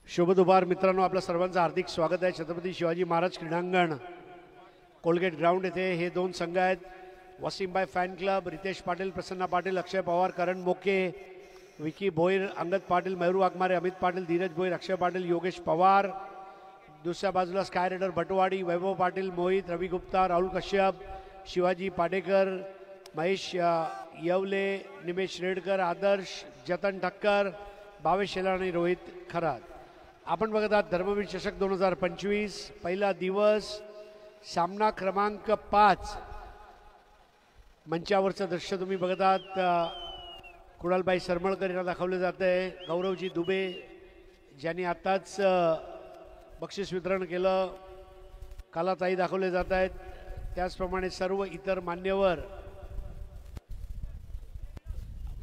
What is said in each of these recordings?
शुभ दुपार मित्रांनो, आपल्या सर्वांचं हार्दिक स्वागत आहे छत्रपती शिवाजी महाराज क्रीडांगण कोलगेट ग्राउंड येथे। हे दोन संघ आहेत, वसीमबाई फॅन क्लब, रितेश पाटील, प्रसन्ना पाटील, अक्षय पवार, करण मोके, विकी भोईर, अंगद पाटील, मयूर वाघमारे, अमित पाटील, धीरज भोईर, अक्षय पाटील, योगेश पवार। दुसऱ्या बाजूला स्काय रेडर भटवाडी, वैभव पाटील, मोहित, रवी गुप्ता, राहुल कश्यप, शिवाजी पाडेकर, महेश येवले, निमेश रेडकर, आदर्श, जतन ठक्कर, भावेश शेलार आणि रोहित खरात। आपण बघत आहात धर्मवीर चषक 2025 पहिला दिवस, सामना क्रमांक 5। मंचावरचं दृश्य तुम्ही बघत आहात। कुणालबाई सरमळकर यांना दाखवले जाते आहे। गौरवजी दुबे ज्यांनी आताच बक्षीस वितरण केलं, कलाताई दाखवले जात आहेत। त्याचप्रमाणे सर्व इतर मान्यवर।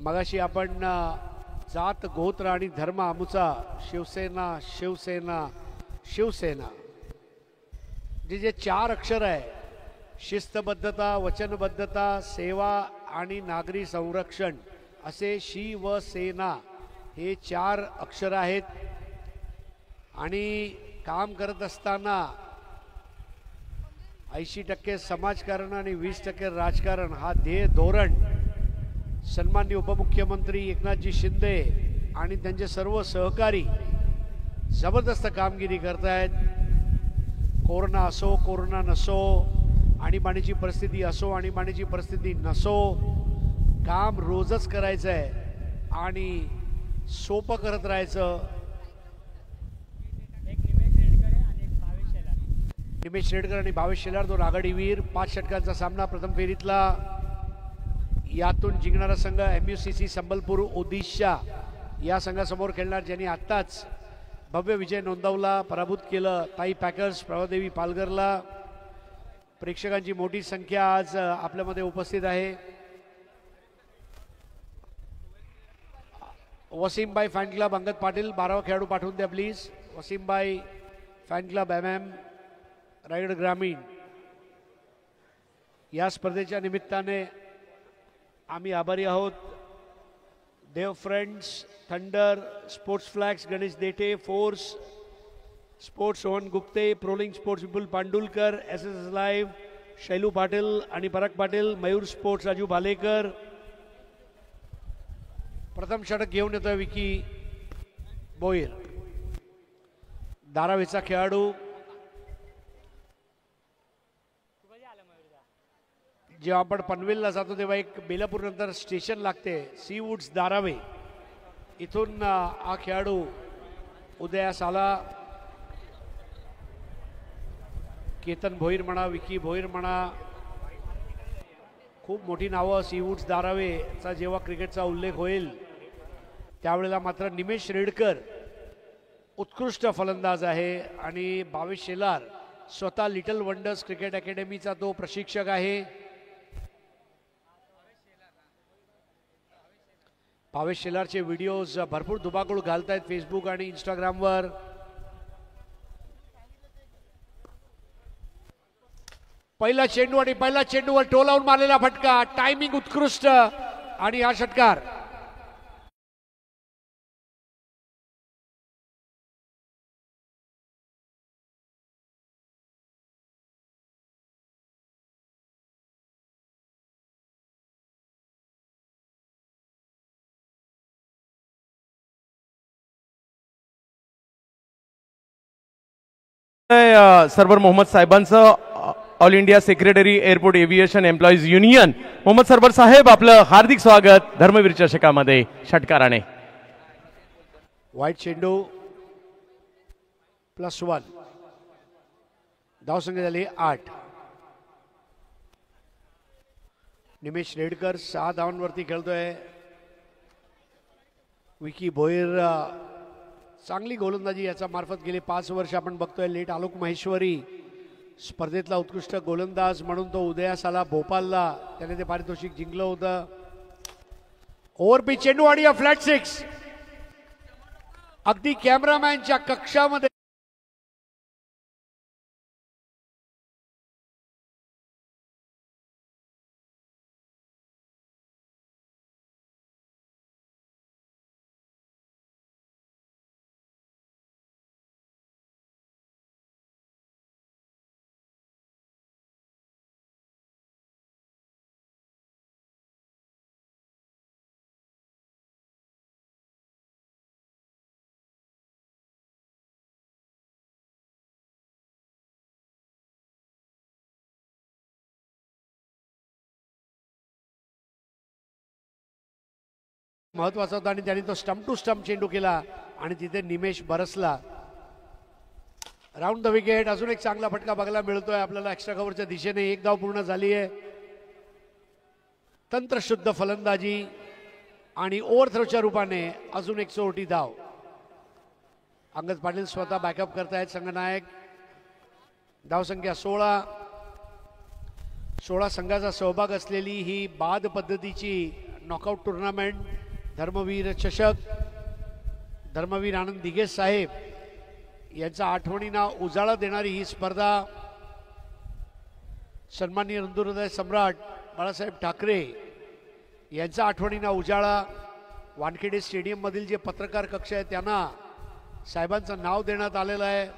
मगाशी आपण जात गोत्र आणि धर्म आमुचा शिवसेना शिवसेना शिवसेना जे 4 अक्षर आहे, शिस्तबद्धता, वचनबद्धता, सेवा आणि नागरी संरक्षण, असे शिवसेना हे 4 अक्षर आहेत। आणि काम करत असताना 80% समाजकारण आणि 20% राजकारण हा ध्येय धोरण सन्माननीय उपमुख्यमंत्री एकनाथजी शिंदे आणि त्यांचे सर्व सहकारी जबरदस्त कामगिरी करत आहेत। कोरोना असो, कोरोना नसो, आणीबाणीची परिस्थिती असो, आणीबाणीची परिस्थिती नसो, काम रोजच करायचं आहे आणि सोपं करत राहायचं। निमेश रेडकर आणि भावेश शेलार दोन आघाडीवीर। 5 षटकांचा सामना प्रथम फेरीतला। यातून जिंकणारा संघ MUCC संबलपूर ओडिशा या संघासमोर खेळणार, ज्यांनी आत्ताच भव्य विजय नोंदवला, पराभूत केलं ताई पॅकर्स प्रभादेवी पालघरला। प्रेक्षकांची मोठी संख्या आज आपल्यामध्ये उपस्थित आहे। वसीमबाई फॅन क्लब अंगद पाटील 12वा खेळाडू पाठवून द्या please. Wasimbhai fan club MM Raigad ग्रामीण। या स्पर्धेच्या निमित्ताने आम्ही आभारी आहोत। Dev friends, thunder, sports flags, Ganesh Dethe, force sports, Sohan Gupte, प्रोलिंग sports Vipul Pandulkar, SSS live Shailu Patil आणि पराग पाटील, मयूर स्पोर्ट्स राजू भालेकर। प्रथम षटक घेऊन येतोय विकी भोईर, धारावीचा खेळाडू। जेव्हा आपण पनवेलला जातो तेव्हा एक बेलापूर नंतर स्टेशन लागते, सी वुड्स धारावे, इथून हा खेळाडू उदयास आला। केतन भोईर म्हणा, विकी भोईर म्हणा, खूप मोठी नावं सी वुड्स धारावेचा जेव्हा क्रिकेटचा उल्लेख होईल त्यावेळेला मात्र निमेश रेडकर उत्कृष्ट फलंदाज आहे आणि भावेश शेलार स्वतः लिटल वंडर्स क्रिकेट अकॅडमीचा तो प्रशिक्षक आहे। भावेश शेलारचे व्हिडिओज भरपूर धुमाकूळ घालतायत फेसबुक आणि इंस्टाग्रामवर। पहिला चेंडू आणि पहिला चेंडूवर टोलावून मारलेला फटका, टायमिंग उत्कृष्ट आणि हा षटकार। सर्वर मोहम्मद साहेबांचं all India secretary airport aviation employees union Mohammad Sarwar साहेब, आपलं हार्दिक स्वागत धर्मवीर चषकामध्ये षटकाराने। वाईट चेंडू +1, धावसंख्या झाली 8। निमेश रेडकर 6 धावांवरती खेळतोय। विकी भोईर चांगली गोलंदाजी याचा मार्फत गेले 5 वर्ष आपण बघतोय। लेट आलोक माहेश्वरी स्पर्धेतला उत्कृष्ट गोलंदाज म्हणून तो उदयास आला भोपालला, त्याने ते पारितोषिक जिंकलं होतं। ओव्हरपिच चेंडू आणि फ्लॅट 6 अगदी कॅमेरामॅनच्या कक्षामध्ये महत्वाचा होता आणि त्यांनी तो स्टंप टू स्टंप चेंडू केला आणि तिथे निमेश बरसला. Round the wicket. अजून एक चांगला फटका बघायला मिळतोय आपल्याला एक्स्ट्रा कव्हरच्या दिशेने. एक धाव पूर्ण झाली आहे. तंत्रशुद्ध फलंदाजी आणि ओव्हरथ्रोच्या रूपाने अजून एक चोरटी धाव. अंगद पाटील स्वतः बॅकअप करतायत संघनायक. धावसंख्या 16. 16 संघाचा सहभाग असलेली ही बाद पद्धतीची नॉकआउट टुर्नामेंट, धर्मवीर चषक, धर्मवीर आनंद दिघे साहेब यांचा आठवणींना उजाळा देणारी ही स्पर्धा सन्माननीय हिंदुहृदय सम्राट बाळासाहेब ठाकरे यांचा आठवणींना उजाळा. वानखेडे स्टेडियम मधील जे पत्रकार कक्ष आहे त्यांना साहेबांचं नाव देण्यात आलेलं आहे.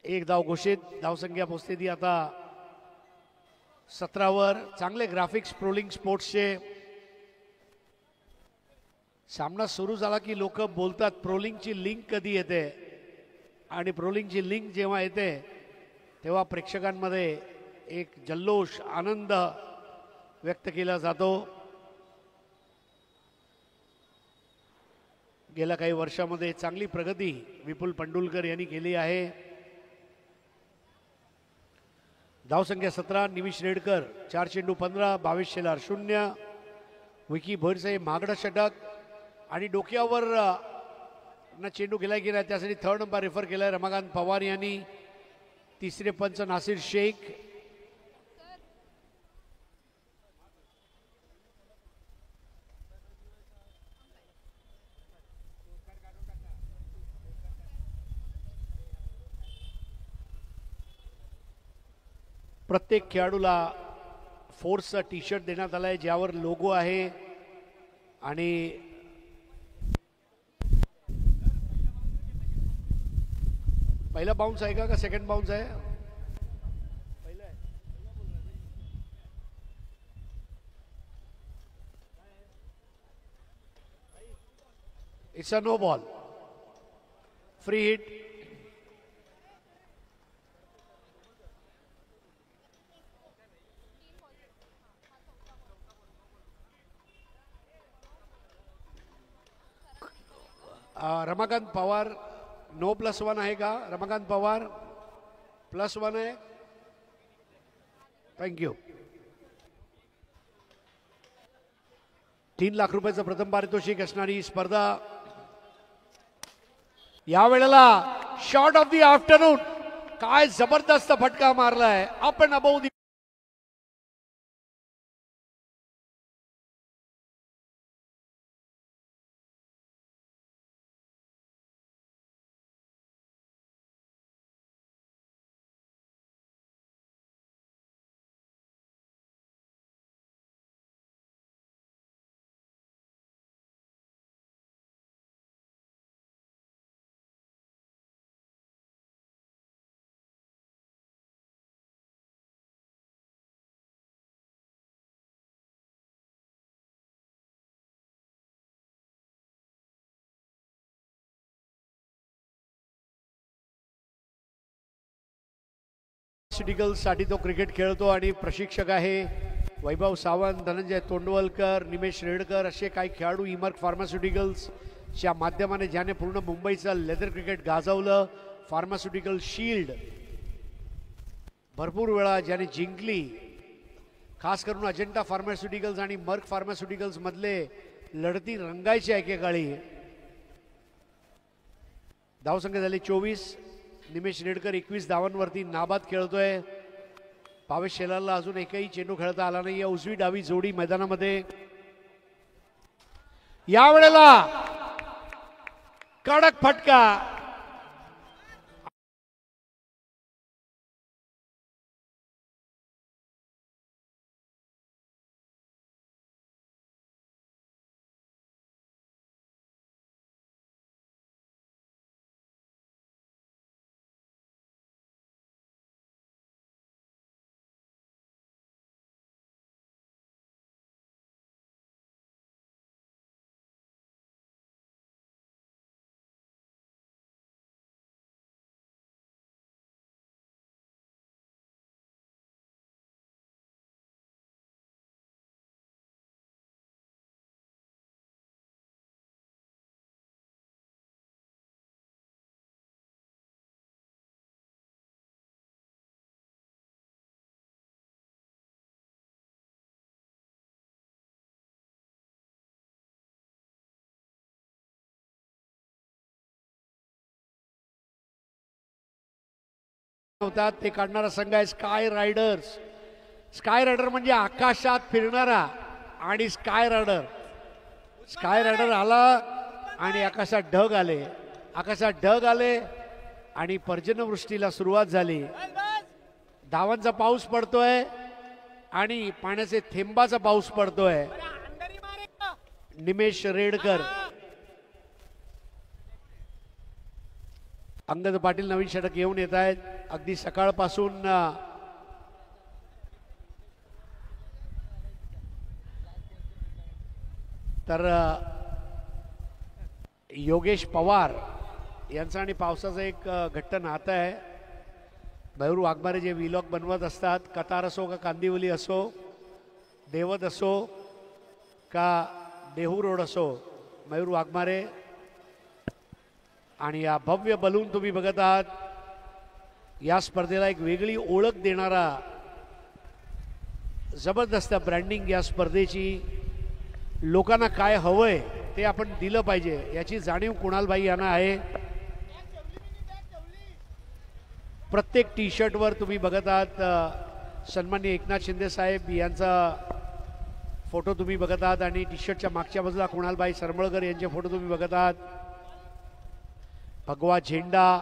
एक धाव घोषित. धावसंख्या पोहोचते ती आता 17वर. चांगले ग्राफिक्स प्रोलिंग स्पोर्ट्सचे. सामना सुरू झाला की लोक बोलतात प्रोलिंगची लिंक कधी येते, आणि प्रोलिंगची लिंक जेव्हा येते तेव्हा प्रेक्षकांमध्ये एक जल्लोष, आनंद व्यक्त केला जातो. गेल्या काही वर्षामध्ये चांगली प्रगती विपुल पंडुलकर यांनी केली आहे. धावसंख्या 17. निमिष रेडकर 4 चेंडू 15, 22 शेलार 0. विकी भोईरचे महागडा षटक आणि डोक्यावर ना चेंडू गेला की नाही त्यासाठी थर्ड नंबर रेफर केलाय रमाकांत पवार यांनी. तिसरे पंच नासिर शेख. प्रत्येक खेळाडूला फोर्सचा टी शर्ट देण्यात आलाय ज्यावर लोगो आहे. आणि पहिला बाउन्स आहे का सेकंड बाउन्स आहे? It's a no ball. Free hit. Ramakant Pawar no +1 आहे का? रमाकांत पवार +1 आहे. थँक्यू. 3 लाख रुपयाचं प्रथम पारितोषिक असणारी स्पर्धा. यावेळेला शॉट ऑफ द आफ्टरनून. काय जबरदस्त फटका मारलाय. अप अँड अबोव्ह साठी तो क्रिकेट खेळतो आणि प्रशिक्षक आहे वैभव सावंत, धनंजय तोंडवलकर, निमेश रेडकर असे काही खेळाडू इमर्क फार्मास्युटिकल्सच्या माध्यमाने ज्याने पूर्ण मुंबईचं लेदर क्रिकेट गाजवलं. फार्मास्युटिकल शील्ड भरपूर वेळा ज्याने जिंकली. खास करून अजंता फार्मास्युटिकल्स आणि मर्क फार्मास्युटिकल्स मधले लढती रंगायच्या एकेकाळी. धावसंख्या झाली 24. निमेश रेडकर 21 धावांवरती नाबाद खेळतोय. भावेश शेलारला अजून एकही चेंडू खेळता आला नाही. उजवी डावी जोडी मैदानामध्ये. यावेळेला कडक फटका. होतात ते काढणारा संघ आहे स्काय रायडर्स. स्काय रायडर म्हणजे आकाशात फिरणारा आणि स्काय रायडर आला आणि आकाशात ढग आले आणि पर्जन्यवृष्टीला सुरुवात झाली. धावांचा पाऊस पडतोय आणि पाण्याचे थेंबाचा पाऊस पडतोय. निमेश रेडकर, अंगद पाटील नवीन षटक घेऊन येत आहेत. अगदी सकाळपासून तर योगेश पवार यांचं आणि पावसाचं एक घट्ट नातं आहे. मयूर वाघमारे जे व्लॉग बनवत असतात, कतार असो का कांदिवली असो, देवत असो का देहू रोड असो, मयूर वाघमारे आणि या भव्य बलून तुम्ही बघत आहात. या स्पर्धेला एक वेगळी ओळख देणारा जबरदस्त ब्रँडिंग या स्पर्धेची. लोकांना काय हवंय ते आपण दिलं पाहिजे याची जाणीव कुणालभाई यांना आहे. प्रत्येक टी शर्टवर तुम्ही बघत आहात सन्माननीय एकनाथ शिंदे साहेब यांचा फोटो तुम्ही बघत आहात आणि टी शर्टच्या मागच्या बाजूला कुणालभाई सरमळकर यांचे फोटो तुम्ही बघत आहात. भगवा झेंडा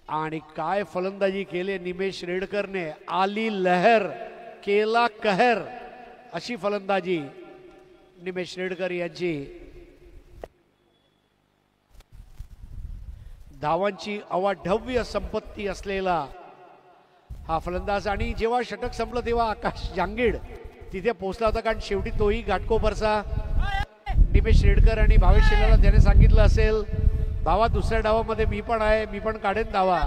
आणि काय फलंदाजी केले निमेश रेडकरने. आली लहर केला कहर अशी फलंदाजी निमेश रेडकर यांची. धावांची अवाढव्य संपत्ती असलेला हा फलंदाज. आणि जेव्हा षटक संपलं तेव्हा आकाश जांगीड तिथे पोहोचला होता, कारण शेवटी तोही घाटकोपरचा. निमेश रेडकर आणि भावेश शेलारला त्याने सांगितलं असेल, भावा दुसऱ्या डावामध्ये मी पण आहे, मी पण काढेन धावा.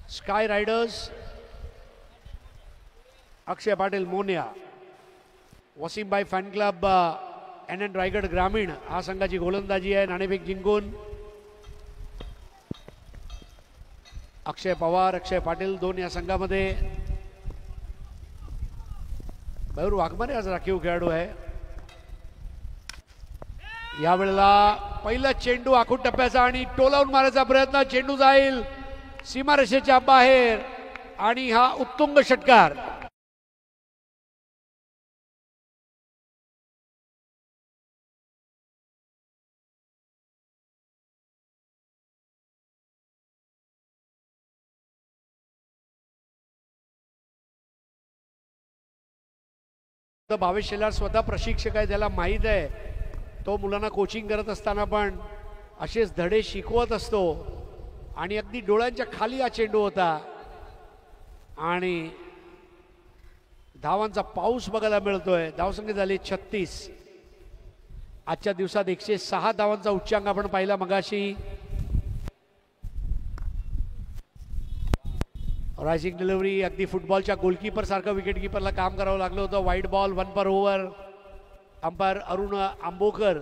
Sky riders, Akshay Patil Monya, Wasimbhai fan club NN Raigad ग्रामीण हा संघाची गोलंदाजी आहे. नाणेफेक जिंकून अक्षय पवार, अक्षय पाटील दोन या संघामध्ये. मयूर वाघमारे आज राखीव खेळाडू आहे. यावेळेला पहिला चेंडू आखूड टप्प्याचा आणि टोलावून मारायचा प्रयत्न. चेंडू जाईल सीमारेषेच्या बाहेर आणि हा उत्तुंग षटकार. भावेश शेलार स्वतः प्रशिक्षक आहे, त्याला माहीत आहे. तो मुलांना कोचिंग करत असताना पण असेच धडे शिकवत असतो आणि अगदी डोळ्यांच्या खाली हा चेंडू होता आणि धावांचा पाऊस बघायला मिळतोय. धावसंख्या झाली 36. आजच्या दिवसात 106 धावांचा उच्चांक आपण पाहिला मगाशी. रायझिंग डिलिव्हरी, अगदी फुटबॉलच्या गोलकीपर सारखं विकेट किपरला काम करावं लागलं होतं. वाईट बॉल 1 पर ओव्हर. अंपायर अरुण आंबोकर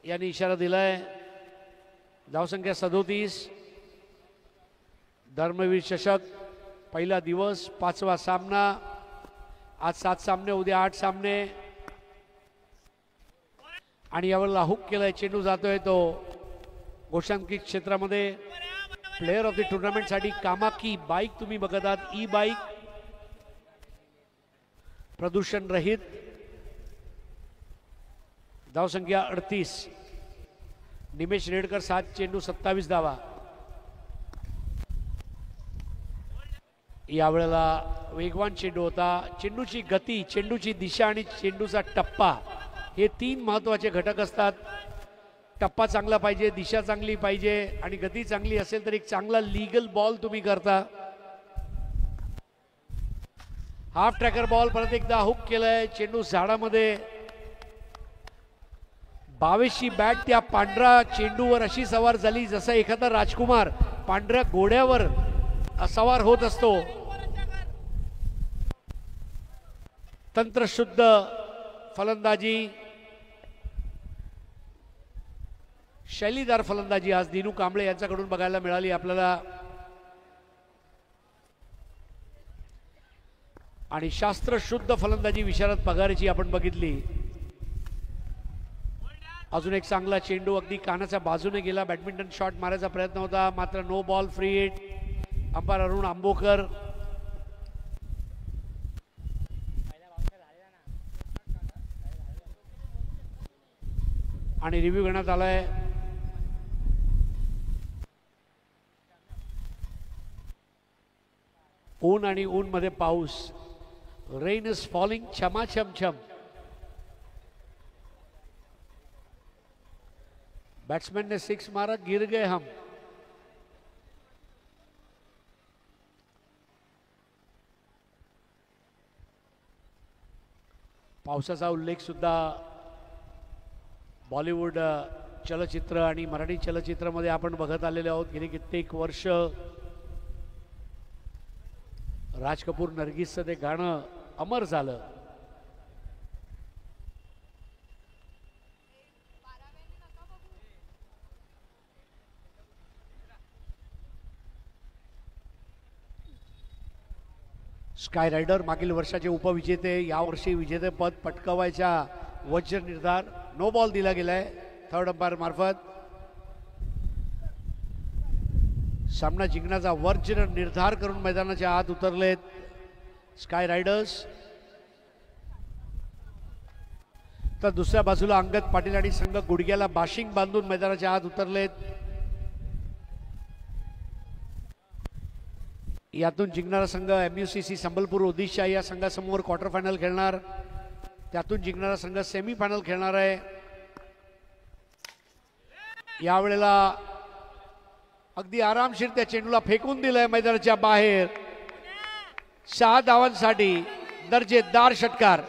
यांनी इशारा दिलाय. धावसंख्या 37. धर्मवीर चषक पहिला दिवस, 5वा सामना. आज 7 सामने, उद्या 8 सामने. आणि यावेळेला हुक केलाय, चेंडू जातोय तो गोशांकित क्षेत्रामध्ये. प्लेयर ऑफ द टुर्नामेंट साठी कामाकी बाईक तुम्ही बघत आहात, ई बाईक, प्रदूषण रहित. धावसंख्या 38. निमेश रेडकर 7 चेंडू 27 धावा. यावेळेला वेगवान चेंडू होता. चेंडूची गती, चेंडूची दिशा आणि चेंडूचा टप्पा हे 3 महत्वाचे घटक असतात. टप्पा चांगला पाहिजे, दिशा चांगली पाहिजे आणि गती चांगली असेल तर एक चांगला लीगल बॉल तुम्ही करता. हाफ ट्रॅकर बॉल परत एकदा हुक केलाय. चेंडू झाडामध्ये. 22ची बॅट त्या पांढऱ्या चेंडूवर अशी सवार झाली जसा एखादा राजकुमार पांढऱ्या घोड्यावर सवार होत असतो. तंत्रशुद्ध फलंदाजी, शैलीदार फलंदाजी आज दिनू कांबळे यांच्याकडून बघायला मिळाली आपल्याला. आणि शास्त्रशुद्ध फलंदाजी विशारद पगारेची आपण बघितली. अजून एक चांगला चेंडू अगदी कानाच्या बाजूने गेला. बॅडमिंटन शॉट मारायचा प्रयत्न होता मात्र no ball, free hit. Umpire Arun Ambokar. आणि रिव्ह्यू घेण्यात आलाय. ऊन आणि ऊन मध्ये पाऊस. रेन इज फॉलिंग छमा छम छम. बैट्समैन ने 6 मारा, गिर गए हम. पावसाचा उल्लेख सुद्धा बॉलिवूड चलचित्र आणि मराठी चलचित्रामध्ये आपण बघत आलेले आहोत गेली कित्येक वर्ष. राज कपूर नर्गिसचं ते गाणं अमर झालं. स्काय रायडर मागील वर्षाचे उपविजेते, यावर्षी विजेतेपद पटकावायच्या वज्र निर्धार. नो बॉल दिला गेलाय थर्ड अंपायर मार्फत. सामना जिंकण्याचा वज्र निर्धार करून मैदानाच्या आत उतरलेत स्काय रायडर्स. तर दुसऱ्या बाजूला अंगद पाटील आणि संघ गुडघ्याला बाशिंग बांधून मैदानाच्या आत उतरलेत. यातून जिंकणारा संघ MUCC संबलपूर ओडिशा या संघासमोर क्वार्टर फायनल खेळणार. त्यातून जिंकणारा संघ सेमी फायनल खेळणार आहे. यावेळेला अगदी आरामशीर त्या चेंडूला फेकून दिलंय मैदानाच्या बाहेर. 6 धावांसाठी दर्जेदार षटकार.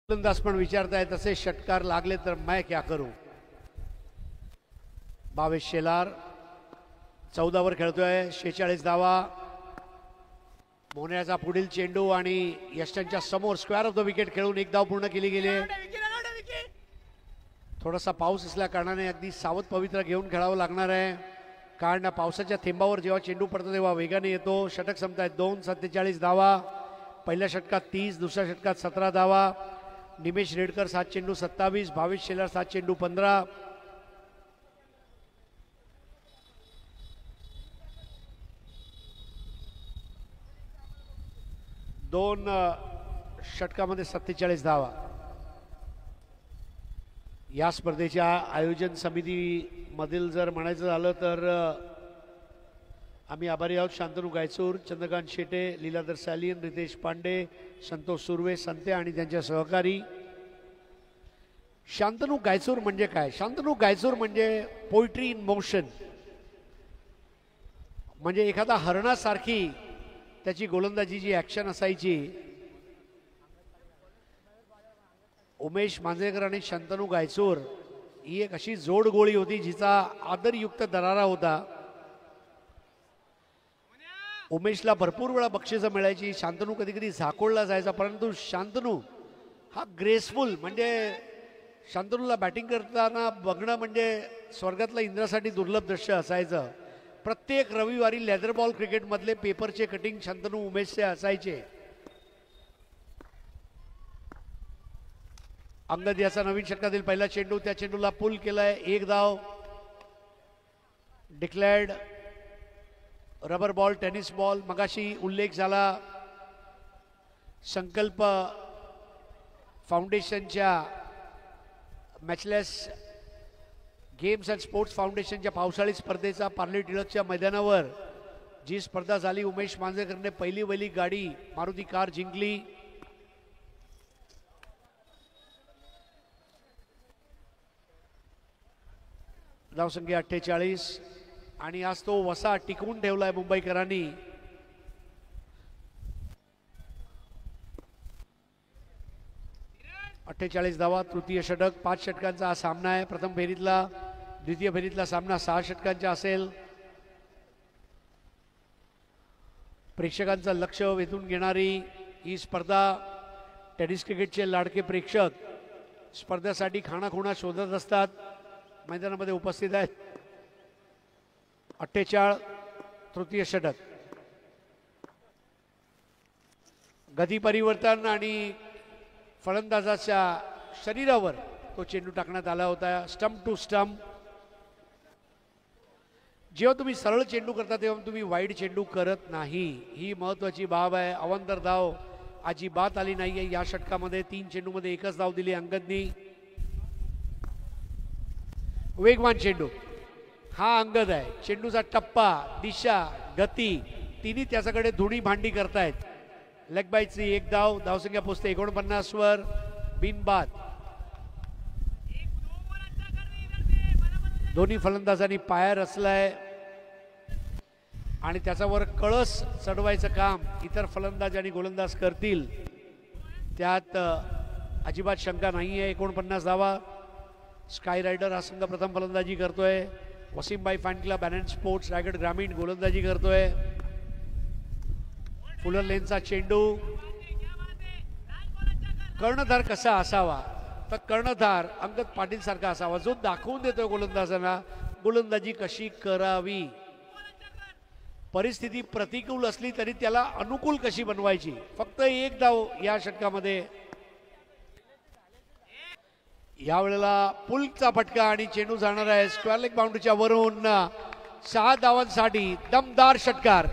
गोलंदाज पण विचारताय तसे षटकार लागले तर मैं क्या करू. भावेश शेलार 14 वर खेळतोय. 46 धावा. मोन्याचा पुढील चेंडू आणि यष्टनच्या समोर स्क्वेअर ऑफ द विकेट खेळून 1 धाव पूर्ण केली गेली. थोडासा पाऊस असल्या कारणाने अगदी सावध पवित्र घेऊन खेळावं लागणार आहे. कारण पावसाच्या थेंबावर जेव्हा चेंडू पडतो तेव्हा वेगाने येतो. षटक संपतायत 2:47 धावा. पहिल्या षटकात 30, दुसऱ्या षटकात 17 धावा. निमेश रेडकर 7 चेंडू 27, भावेश शेलार 7 चेंडू 15. दोन षटकामध्ये 47 धावा. या स्पर्धेच्या आयोजन समितीमधील जर म्हणायचं झालं तर आम्ही आभारी आहोत. शांतनू गायचूर, चंद्रकांत शेटे, लीलाधर सालियन, रितेश पांडे, संतोष सुर्वे, संते आणि त्यांच्या सहकारी. शांतनू गायचूर म्हणजे काय? शांतनू गायचूर म्हणजे पोएट्री इन मोशन. म्हणजे एखादा हरणासारखी त्याची गोलंदाजीची ॲक्शन असायची. उमेश मांजरेकर आणि शांतनू गायचूर ही एक अशी जोड गोळी होती जिचा आदरयुक्त दरारा होता. उमेशला भरपूर वेळा बक्षिसं मिळायची. शांतनू कधी कधी झाकोळला जायचा. परंतु शांतनू हा ग्रेसफुल, म्हणजे शांतनूला बॅटिंग करताना बघणं म्हणजे स्वर्गातल्या इंद्रासाठी दुर्लभ दृश्य असायचं. प्रत्येक रविवारी लेदर बॉल क्रिकेटमधले पेपरचे कटिंग शांतनू उमेशचे असायचे. अंगद याचा नवीन षटकातील पहिला चेंडू, त्या चेंडूला पुल केलाय. 1 धाव. Declared rubber ball, tennis ball. मगाशी उल्लेख झाला संकल्प फाउंडेशनच्या मॅचलेस गेम्स अँड स्पोर्ट्स फाउंडेशनच्या पावसाळी स्पर्धेचा पार्ले टिळकच्या मैदानावर जी स्पर्धा झाली. उमेश मांजरेकरने पहिली गाडी मारुती कार जिंकली. धावसंख्या 48 आणि आज तो वसा टिकवून ठेवलाय मुंबईकरांनी. 48 धावा, तृतीय षटक. 5 षटकांचा हा सामना आहे. प्रथम फेरीतला द्वितीय फेरीतला सामना 6 षटकांचा असेल. प्रेक्षकांचं लक्ष वेधून घेणारी ही स्पर्धा. टेनिस क्रिकेटचे लाडके प्रेक्षक स्पर्धेसाठी खाणाखुणा शोधत असतात. मैदानामध्ये उपस्थित आहेत. 48 तृतीय षटक. गती परिवर्तन आणि फलंदाजाच्या शरीरावर तो चेंडू टाकण्यात आला होता. Stump to stump. जेव्हा तुम्ही सरळ चेंडू करता तेव्हा तुम्ही वाईड चेंडू करत नाही, ही महत्वाची बाब आहे. अवांतर धाव अजिबात आली नाहीये या षटकामध्ये. 3 चेंडूमध्ये एकच धाव दिली अंगदनी. वेगवान चेंडू हा अंगद आहे. चेंडूचा टप्पा, दिशा, गती तिन्ही त्याच्याकडे धुणी भांडी करतायत. लेग बायची 1 धाव. धावसंख्या पोचते 49 वर. बिनबाद. दोन्ही फलंदाजांनी पाया रचलाय आणि त्याच्यावर कळस चढवायचं काम इतर फलंदाज आणि गोलंदाज करतील त्यात अजिबात शंका नाही आहे. 49 धावा. स्काय रायडर हा संघ प्रथम फलंदाजी करतोय. Wasimbhai fan club and sports Raigad ग्रामीण गोलंदाजी करतोय. फुलर लेनचा चेंडू. कर्णधार कसा असावा तर कर्णधार अंगद पाटील सारखा असावा जो दाखवून देतोय गोलंदाजांना गोलंदाजी कशी करावी. परिस्थिती प्रतिकूल असली तरी त्याला अनुकूल कशी बनवायची. फक्त 1 धाव या षटकामध्ये. यावेळेला पुलचा फटका आणि चेंडू जाणार आहे स्क्वेअर लेग बाउंड्रीच्या वरून. 6 धावांसाठी दमदार षटकार.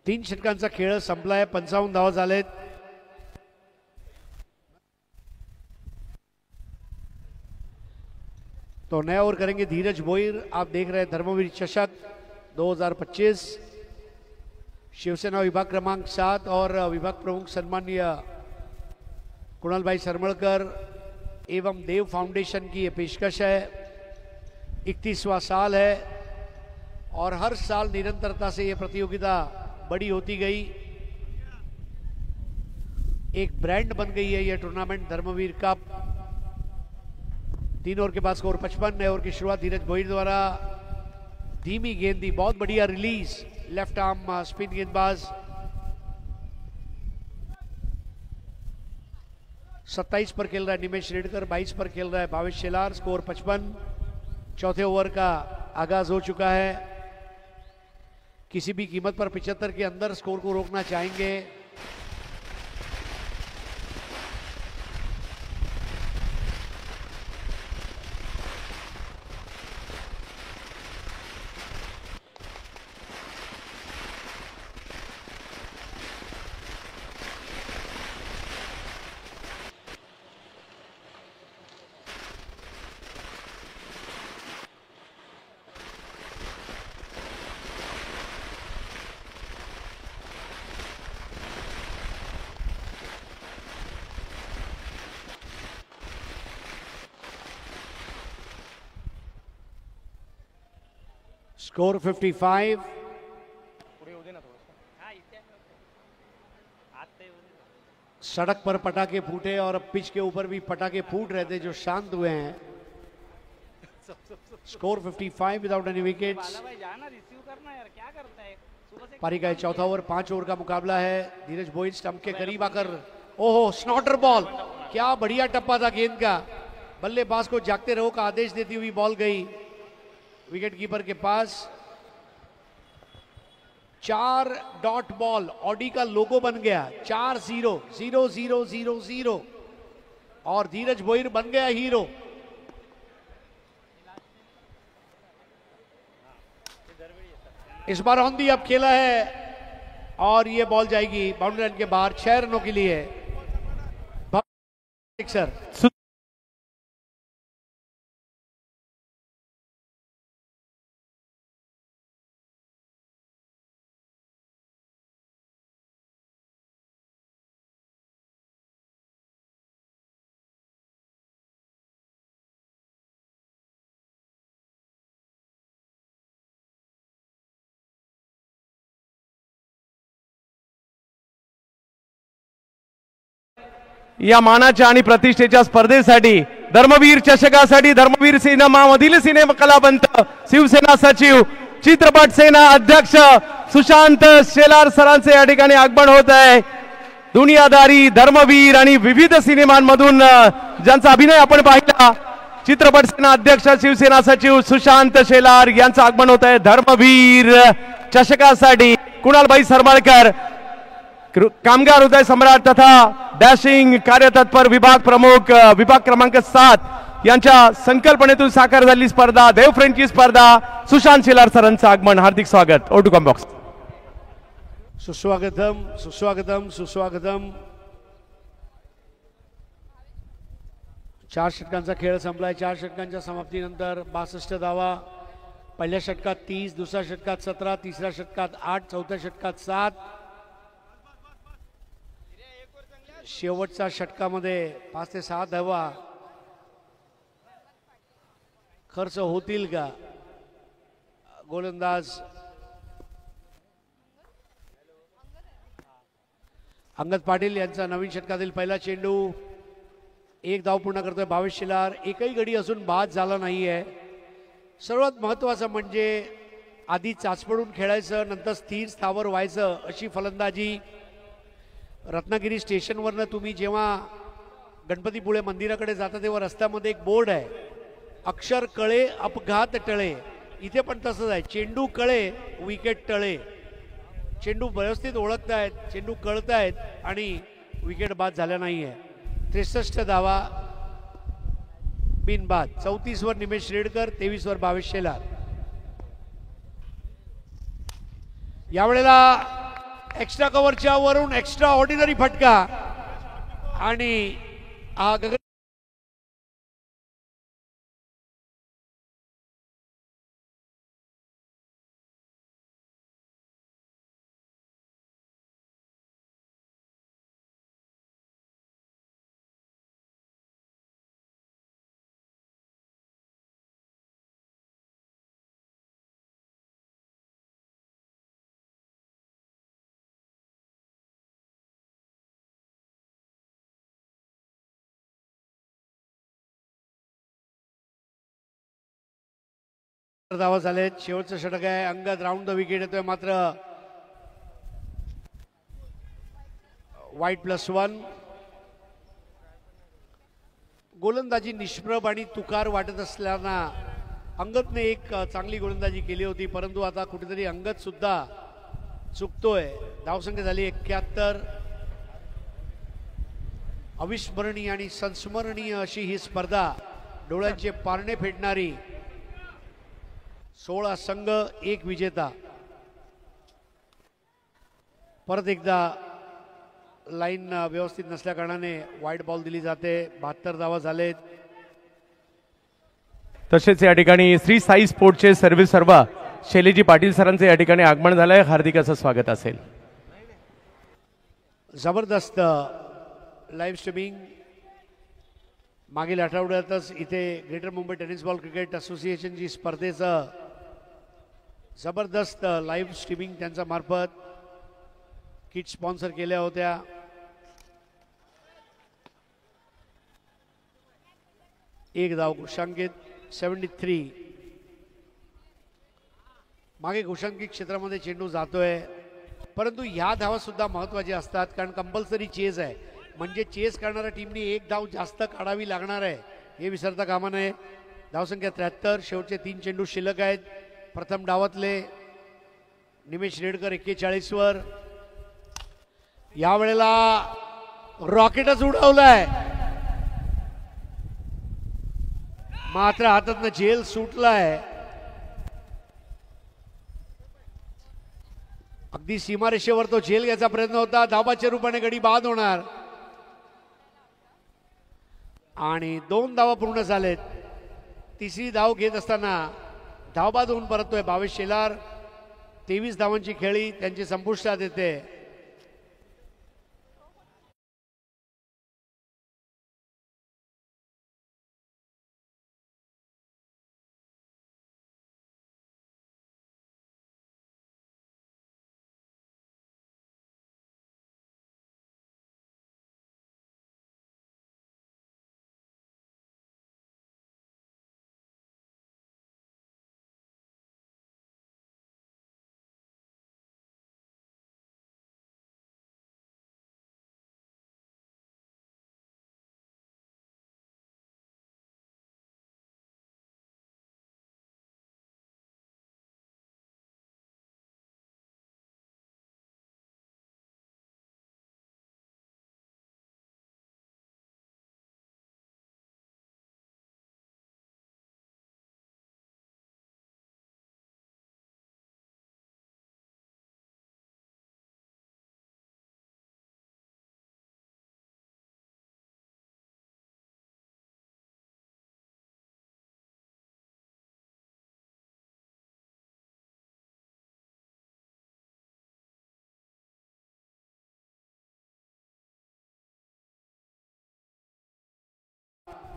तीन षटकांचा खेळ संपलाय. 55 धावा झालेत. तो नया ओवर करेंगे धीरज भोईर. आप देख रहे हैं धर्मवीर चषक 2025. शिवसेना विभाग क्रमांक 7 और विभाग प्रमुख सम्माननीय कुणाल भाई सरमलकर एवं देव फाउंडेशन की ये पेशकश है. 31वां साल है और हर साल निरंतरता से ये प्रतियोगिता बड़ी होती गई. एक ब्रांड बन गई है ये टूर्नामेंट धर्मवीर कप. 3 ओवर के बाद स्कोर 55. नए ओवर की शुरुआत धीरज भोईर द्वारा. धीमी गेंदी, बहुत बढ़िया रिलीज. लेफ्ट आर्म स्पिन गेंदबाज. 27 पर खेल रहा है निमेश रेडकर. 22 पर खेल रहा है भावेश शेलार. स्कोर 55. चौथे ओवर का आगाज हो चुका है. किसी भी कीमत पर 75 के अंदर स्कोर को रोकना चाहेंगे. स्कोर 55. सड़क पर पटाखे फूटे और पिच के ऊपर भी पटाखे फूट रहे थे जो शांत हुए हैं. Score 55 without any wickets. पारी का चौथा ओवर. 5 ओवर का मुकाबला है. धीरज भोईर स्टंप के करीब आकर, ओहो स्नॉटर बॉल. क्या बढ़िया टप्पा था गेंद का. बल्लेबाज को जागते रहो का आदेश देती हुई बॉल गई विकेट कीपर के पास. 4 डॉट बॉल, ऑडी का लोगो बन गया, 4-0, 0-0-0-0 और धीरज भोईर बन गया हीरो। इस बार ऑन दी अब खेला है और ये बॉल जाएगी बाउंड्री लाइन के बाहर 6 रनों के लिए। सर या मानाच्या आणि प्रतिष्ठेच्या स्पर्धेसाठी धर्मवीर चषकासाठी धर्मवीर सिनेमामधील सिनेमा कलावंत शिवसेना सचिव चित्रपट सेना अध्यक्ष सुशांत शेलार सरांचे या ठिकाणी आगमन होत आहे। दुनियादारी धर्मवीर आणि विविध सिनेमांमधून ज्यांचा अभिनय आपण पाहिला, चित्रपट सेना अध्यक्ष शिवसेना सचिव सुशांत शेलार यांचं आगमन होत आहे धर्मवीर चषकासाठी। कुणालभाई सरमाळकर कामगार हृदय सम्राट तथा डॅशिंग कार्यतत्पर विभाग प्रमुख विभाग क्रमांक 7 यांच्या संकल्पनेतून साकार झालेली स्पर्धा, देव फ्रेंडची स्पर्धा, सुशांत शेलार सरांचं आगमन, हार्दिक स्वागत। Oh to come box. सुस्वागतम सुस्वागतम सुस्वागतम। 4 षटकांचा खेळ संपलाय। 4 षटकांच्या समाप्तीनंतर 62 धावा। पहिल्या षटकात 30, दुसऱ्या षटकात 17, तिसऱ्या षटकात 8, चौथ्या षटकात 7, शेवटच्या षटकामध्ये 5 ते 6 धावा खर्च होतील का? गोलंदाज अंगद पाटील यांचा नवीन षटकातील पहिला चेंडू, 1 धाव पूर्ण करतोय भावेश शेलार। एकही गडी असून बाद झाला नाहीये। सर्वात महत्त्वाचं म्हणजे आधी चाचपडून खेळायचं, नंतर स्थिर स्थावर व्हायचं अशी फलंदाजी। रत्नागिरी स्टेशनवरनं तुम्ही जेव्हा गणपतीपुळे मंदिराकडे जाता तेव्हा रस्त्यामध्ये एक बोर्ड आहे, अक्षर कळे अपघात टळे। इथे पण तसंच आहे, चेंडू कळे विकेट टळे। चेंडू व्यवस्थित ओळखतायत, चेंडू कळतायत आणि विकेट बाद झाल्या नाहीये। 63 धावा बिनबाद। 34 वर निमेश रेडकर, 23 वर भावेश शेलार। यावेळेला एक्स्ट्रा कव्हरच्या वरून एक्स्ट्रा ऑर्डिनरी फटका आणि धावा झालेत। शेवटचं षटक आहे, अंगद राऊंड द विकेट येतोय, मात्र वाईट +1। गोलंदाजी निष्प्रभ आणि तुकार वाटत असल्याना अंगदने एक चांगली गोलंदाजी केली होती, परंतु आता कुठेतरी अंगद सुद्धा चुकतोय। धावसंख्या झाली 71। अविस्मरणीय आणि संस्मरणीय अशी ही स्पर्धा, डोळ्यांचे पारणे फेडणारी। 16 संघ 1 विजेता। परत एकदा लाईन व्यवस्थित नसल्या कारणाने वाईट बॉल दिली जाते। 72 धावा झालेत। तसेच या ठिकाणी श्री साई स्पोर्टचे सर्व्हिस सर्वा शैलेजी पाटील सरांचे या ठिकाणी आगमन झालंय, हार्दिक असं स्वागत असेल। जबरदस्त लाईव्ह स्ट्रीमिंग। मागील आठवड्यातच इथे greater Mumbai tennis ball cricket असोसिएशनची स्पर्धेचं जबरदस्त लाईव्ह स्ट्रीमिंग त्यांच्या मार्फत किट स्पॉन्सर केल्या होत्या। एक धाव घोषांकित 73। मागे घोषांकित क्षेत्रामध्ये चेंडू जातोय, परंतु ह्या धावा सुद्धा महत्त्वाच्या असतात, कारण कंपल्सरी चेस आहे, म्हणजे चेस करणाऱ्या टीमने 1 धाव जास्त काढावी लागणार आहे, हे विसरता कामा नये। धावसंख्या 73। शेवटचे 3 चेंडू शिल्लक आहेत प्रथम डावातले। निमेश रेडकर 41 वर. यावेळेला रॉकेटच उडवलाय, मात्र हातातनं झेल सुटलाय. अगदी सीमारेषेवर तो झेल घ्यायचा प्रयत्न होता. धावाच्या रूपाने गडी बाद होणार आणि 2 धावा पूर्ण झालेत. तिसरी धाव घेत असताना धावबाद होऊन परततोय भावेश शेलार. 23 धावांची खेळी त्यांची संपुष्टात येते.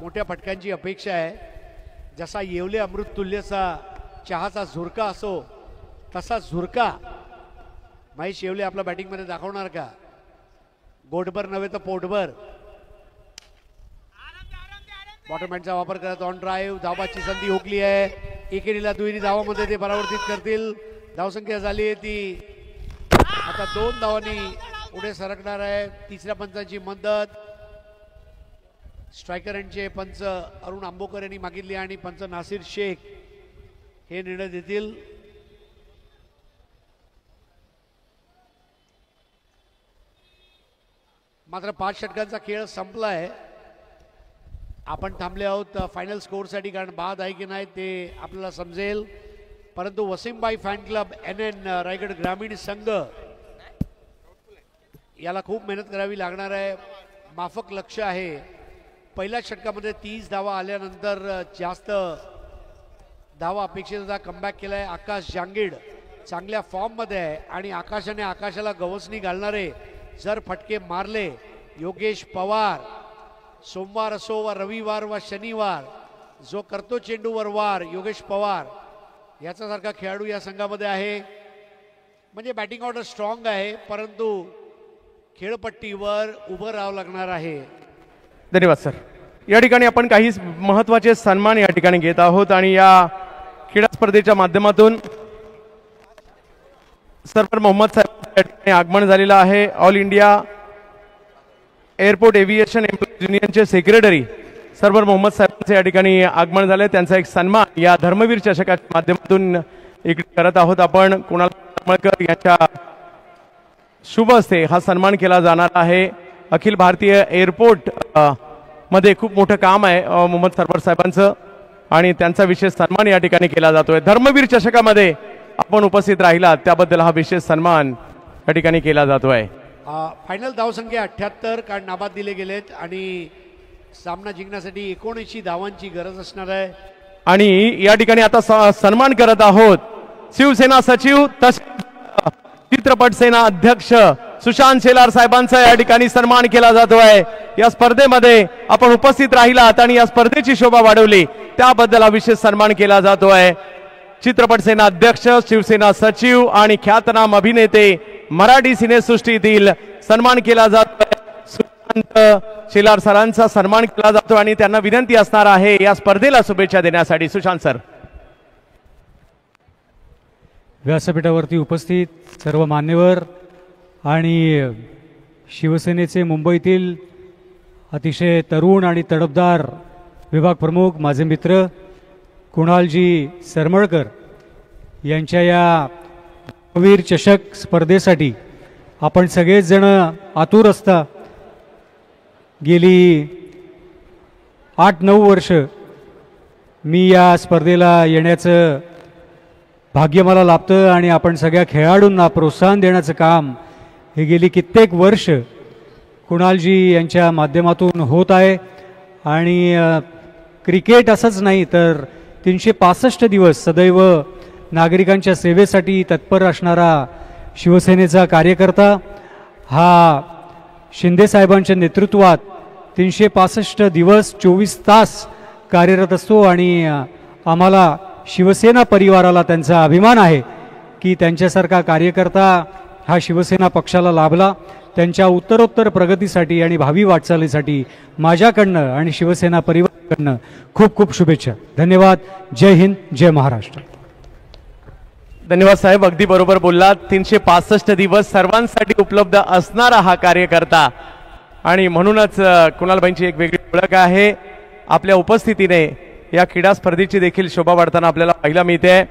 मोठ्या फटक्यांची अपेक्षा आहे. जसा येवले अमृत तुल्यचा चहाचा झुरका असो तसा झुरका महेश येवले आपल्या बॅटिंगमध्ये दाखवणार का? गोटभर नव्हे तर पोटभर. बॉटमहँडचा वापर करत ऑन ड्राईव्ह. धावाची संधी हुकली आहे. एकेरीला दुहेरी धावामध्ये ते परावर्तित करतील. धावसंख्या झाली आहे ती आता 2 धावांनी पुढे सरकणार आहे. तिसऱ्या पंचांची मदत स्ट्रायकरांचे पंच अरुण आंबोकर यांनी मागितली आणि पंच नासिर शेख हे निर्णय देतील. मात्र 5 षटकांचा खेळ संपलाय. आपण थांबले आहोत फायनल स्कोरसाठी, कारण बाद आहे की नाही ते आपल्याला समजेल. परंतु वसीमबाई फॅन क्लब NN रायगड ग्रामीण संघ याला खूप मेहनत करावी लागणार आहे. माफक लक्ष आहे. पहिल्या षटकामध्ये 30 धावा आल्यानंतर जास्त धावा अपेक्षित होता. कमबॅक केलाय आकाश जांगीड. चांगल्या फॉर्ममध्ये आहे आणि आकाशाने आकाशाला गवसणी घालणारे जर फटके मारले. योगेश पवार सोमवार असो व रविवार व शनिवार जो करतो चेंडूवर वार योगेश पवार याच्यासारखा खेळाडू या संघामध्ये आहे. म्हणजे बॅटिंग ऑर्डर स्ट्रॉंग आहे, परंतु खेळपट्टीवर उभं राहावं लागणार आहे. धन्यवाद सर. या ठिकाणी आपण काही महत्त्वाचे सन्मान या ठिकाणी घेत आहोत आणि या क्रीडा स्पर्धेच्या माध्यमातून सरवर मोहम्मद साहेब या ठिकाणी आगमन झालेलं आहे. All India airport aviation employees युनियनचे सेक्रेटरी सरवर मोहम्मद साहेबांचे या ठिकाणी आगमन झाले. त्यांचा एक सन्मान या धर्मवीर चषकाच्या माध्यमातून इकडे करत आहोत. आपण कुणाल तळमळकर यांच्या शुभ हस्ते हा सन्मान केला जाणार आहे. अखिल भारतीय एअरपोर्ट मध्ये खूप मोठं काम आहे मोहम्मद सरवर साहेबांचं आणि त्यांचा विशेष सन्मान या ठिकाणी केला जातोय. धर्मवीर चषकामध्ये आपण उपस्थित राहिलात त्याबद्दल हा विशेष सन्मान या ठिकाणी केला जातोय. फायनल धावसंख्या 78 कारण नाबाद दिले गेलेत आणि सामना जिंकण्यासाठी 79 धावांची गरज असणार आहे. आणि या ठिकाणी आता सन्मान करत आहोत शिवसेना सचिव चित्रपट सेना अध्यक्ष सुशांत शेलार साहेबांचा या ठिकाणी सन्मान केला जातोय. या स्पर्धेमध्ये आपण उपस्थित राहिलात आणि या स्पर्धेची शोभा वाढवली त्याबद्दल हा विशेष सन्मान केला जातोय. चित्रपट सेना अध्यक्ष शिवसेना सचिव आणि ख्यातनाम अभिनेते मराठी सिनेसृष्टीतील सन्मान केला जातोय. सुशांत शेलार सरांचा सन्मान केला जातो आणि त्यांना विनंती असणार आहे या स्पर्धेला शुभेच्छा देण्यासाठी. सुशांत सर. व्यासपीठावरती उपस्थित सर्व मान्यवर आणि शिवसेनेचे मुंबईतील अतिशय तरुण आणि तडफदार विभाग प्रमुख माझे मित्र कुणालजी सरमळकर यांच्या या धर्मवीर चषक स्पर्धेसाठी आपण सगळेच जण आतुर असता. गेली 8-9 वर्ष मी या स्पर्धेला येण्याचं भाग्य मला लाभतं आणि आपण सगळ्या खेळाडूंना प्रोत्साहन देण्याचं काम हे गेली कित्येक वर्ष कुणालजी यांच्या माध्यमातून होत आहे. आणि क्रिकेट असंच नाही तर 365 दिवस सदैव नागरिकांच्या सेवेसाठी तत्पर असणारा शिवसेनेचा कार्यकर्ता हा शिंदे साहेबांच्या नेतृत्वात 365 दिवस 24 तास कार्यरत असतो. आणि आम्हाला शिवसेना परिवाराला त्यांचा अभिमान आहे की त्यांच्यासारखा कार्यकर्ता हा शिवसेना पक्षाला लाभला. त्यांच्या उत्तरोत्तर प्रगतीसाठी आणि भावी वाटचालीसाठी माझ्याकडनं आणि शिवसेना परिवाराकडनं खूप खूप शुभेच्छा. धन्यवाद. जय हिंद, जय महाराष्ट्र. धन्यवाद साहेब, अगदी बरोबर बोललात. 365 दिवस सर्वांसाठी उपलब्ध असणारा हा कार्यकर्ता आणि म्हणूनच कुणालबाईंची एक वेगळी ओळख आहे. आपल्या उपस्थितीने या क्रीडा स्पर्धेची देखील शोभा वाढताना आपल्याला पाहायला मिळते.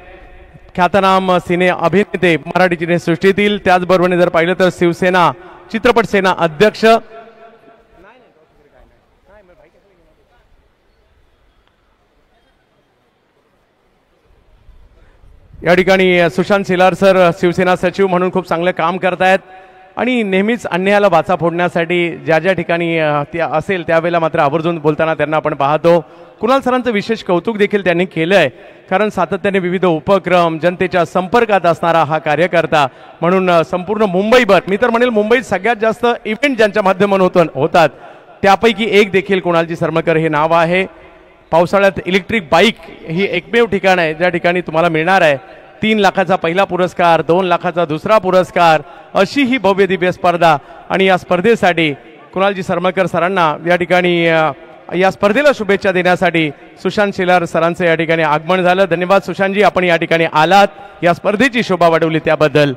ख्यातनाम सिने अभिनेते मराठी सिनेसृष्टीतील, त्याचबरोबर जर पाहिलं तर शिवसेना चित्रपट सेना अध्यक्ष या ठिकाणी सुशांत सिलार सर शिवसेना सचिव म्हणून खूप चांगलं काम करतायत आणि नेहमीच अन्यायाला वाचा फोडण्यासाठी ज्या ज्या ठिकाणी ते असेल त्यावेळेला मात्र आवर्जून बोलताना त्यांना आपण पाहतो. कुणाल सरांचं विशेष कौतुक देखील त्यांनी केलं आहे, कारण सातत्याने विविध उपक्रम, जनतेच्या संपर्कात असणारा हा कार्यकर्ता म्हणून संपूर्ण मुंबईभर, मी तर म्हणेल मुंबईत सगळ्यात जास्त इव्हेंट ज्यांच्या माध्यमातून होतात त्यापैकी एक देखील कुणालजी सरमळकर हे नाव आहे. पावसाळ्यात इलेक्ट्रिक बाईक ही एकमेव ठिकाण आहे ज्या ठिकाणी तुम्हाला मिळणार आहे 3 लाखाचा पहिला पुरस्कार, 2 लाखाचा दुसरा पुरस्कार, अशी ही भव्य दिव्य स्पर्धा. आणि या स्पर्धेसाठी कुणालजी सरमळकर सरांना या ठिकाणी या स्पर्धेला शुभेच्छा देण्यासाठी सुशांत सिलार सरांचं या ठिकाणी आगमन झालं. धन्यवाद सुशांतजी, आपण या ठिकाणी आलात, या स्पर्धेची शोभा वाढवली त्याबद्दल.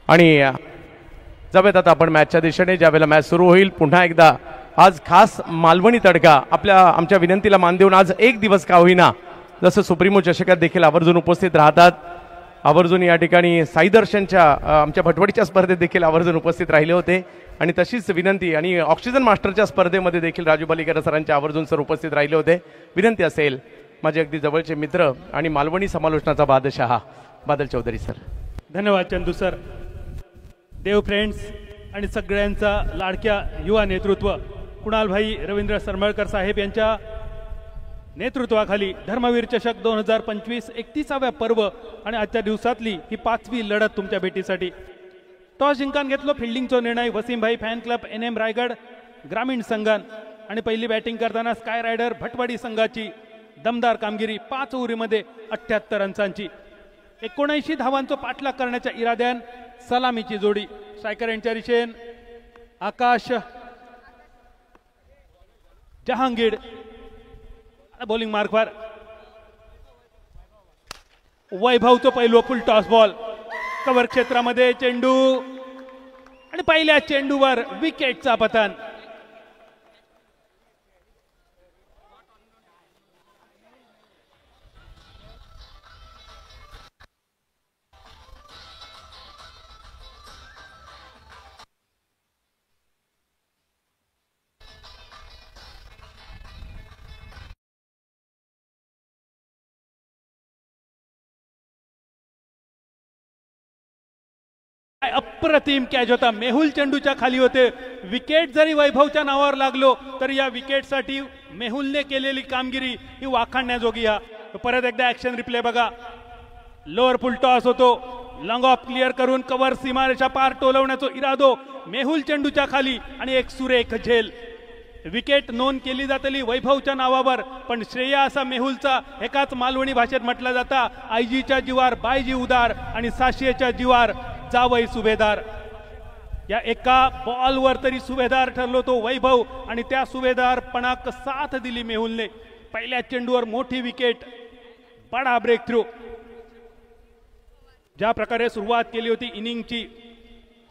आणि जाऊयात आता आपण मॅचच्या दिशेने. ज्यावेळेला मॅच सुरू होईल पुन्हा एकदा आज खास मालवणी तडका आमच्या विनंतीला मान देऊन आज एक दिवस का होईना जसं सुप्रीमो चषकात देखील आवर्जून उपस्थित राहतात, आवर्जून या ठिकाणी साई दर्शनच्या आमच्या भटवडीच्या स्पर्धेत देखील आवर्जून उपस्थित राहिले होते. आणि तशीच विनंती आणि ऑक्सिजन मास्टरच्या स्पर्धेमध्ये देखील राजू बालिकर सरांच्या आवर्जून सर उपस्थित राहिले होते. विनंती असेल माझे अगदी जवळचे मित्र आणि मालवणी समालोचनाचा बादशहा बादल चौधरी सर. धन्यवाद चंदू सर. देव फ्रेंड्स आणि सगळ्यांचा लाडक्या युवा नेतृत्व कुणालभाई रवींद्र सरमळकर साहेब यांच्या नेतृत्वाखाली धर्मवीर चषक 2025 31वा पर्व आणि आजच्या दिवसातली ही 5वी लढत तुमच्या भेटीसाठी. टॉस जिंकान घेतलो फिल्डिंगचा निर्णय वसीमभाई फॅन क्लब NM रायगड ग्रामीण संघान आणि पहिली बॅटिंग करताना स्काय रायडर भटवाडी संघाची दमदार कामगिरी. 5 ओव्हरीमध्ये 78 रन्सांची 79 धावांचा पाठलाग करण्याच्या इराद्यान सलामीची जोडी. स्ट्रायकर यांच्या दिशेन आकाश जहांगीर बॉलिंग मार्कवर वैभवचं पहिलं फुल टॉस बॉल कव्हर क्षेत्रामध्ये चेंडू आणि पहिल्या चेंडूवर विकेटचा पतन. अप्रतिम कॅच होता. मेहुल चेंडूच्या खाली होते. विकेट जरी वैभवच्या नावावर लागलो तरी या विकेटसाठी मेहुलने केलेली कामगिरी ही वाखाणण्याजोगी. परत एकदा ऍक्शन रिप्ले बघा. लोअर फुल टॉस होतो, लॉंग ऑफ क्लिअर करून कव्हर सीमारेषा पार टोलवण्याचा इरादो मेहुल चेंडूच्या खाली आणि एक सुरेख झेल. विकेट नोंद केली जातली वैभवच्या नावावर, पण श्रेय असा मेहुलचा एकाच मालवणी भाषेत म्हटला जाता आईजीच्या जीवार बायजी उदार आणि साशियेच्या जीवार जावई सुभेदार. या एका बॉलवर तरी सुभेदार ठरलो तो वैभव आणि त्या सुभेदारपणाक साथ दिली मेहुलने. पहिल्या चेंडूवर मोठी विकेट, बडा ब्रेक थ्रू. ज्या प्रकारे सुरुवात केली होती इनिंगची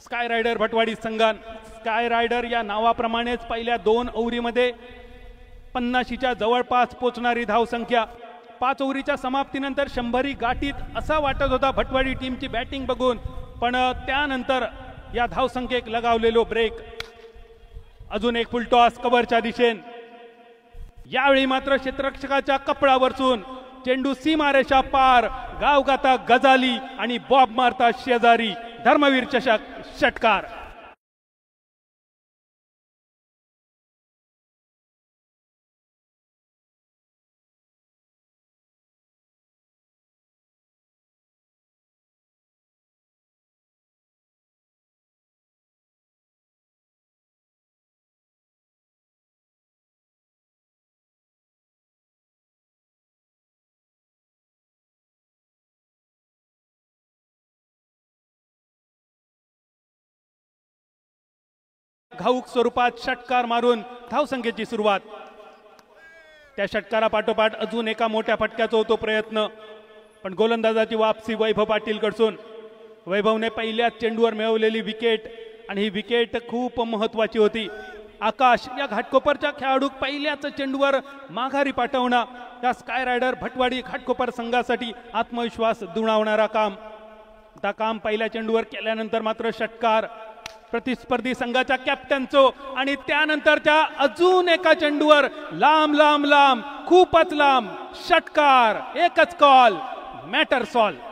स्काय रायडर भटवाडी संघान, स्काय रायडर या नावाप्रमाणेच पहिल्या 2 ओव्हरीमध्ये 50च्या जवळपास पोचणारी धावसंख्या, 5 ओव्हरीच्या समाप्तीनंतर 100 गाठीत असा वाटत होता भटवाडी टीमची बॅटिंग बघून, पण त्यानंतर या धावसंख्येक लगावलेलो ब्रेक. अजून एक फुल टॉस कव्हरच्या दिशेन. यावेळी मात्र क्षेत्ररक्षकाच्या कपडावरसून चेंडू सीमारेषा पार. गावगाता गजाली आणि बॉब मारता शेजारी. धर्मवीर चषक षटकार. घाऊक स्वरूपात षटकार मारून धावसंख्येची सुरुवात. त्या षटकारापाठोपाठ अजून एका मोठ्या फटक्याचा होतो प्रयत्न, पण गोलंदाजाची वापसी वैभव पाटील कडसून. वैभवने पहिल्याच चेंडूवर मिळवलेली विकेट, आणि ही विकेट खूप महत्वाची होती. आकाश या घाटकोपरच्या खेळाडूक पहिल्याच चेंडूवर माघारी पाठवणं या स्काय रायडर भटवाडी घाटकोपर संघासाठी आत्मविश्वास दुणावणारा काम. आता काम पहिल्या चेंडूवर केल्यानंतर मात्र षटकार प्रतिस्पर्धी संघाच्या कॅप्टनचो, आणि त्यानंतरच्या अजून एका चेंडूवर लांब लांब लांब खूपच लांब षटकार. एकच कॉल, मॅटर सॉल्व.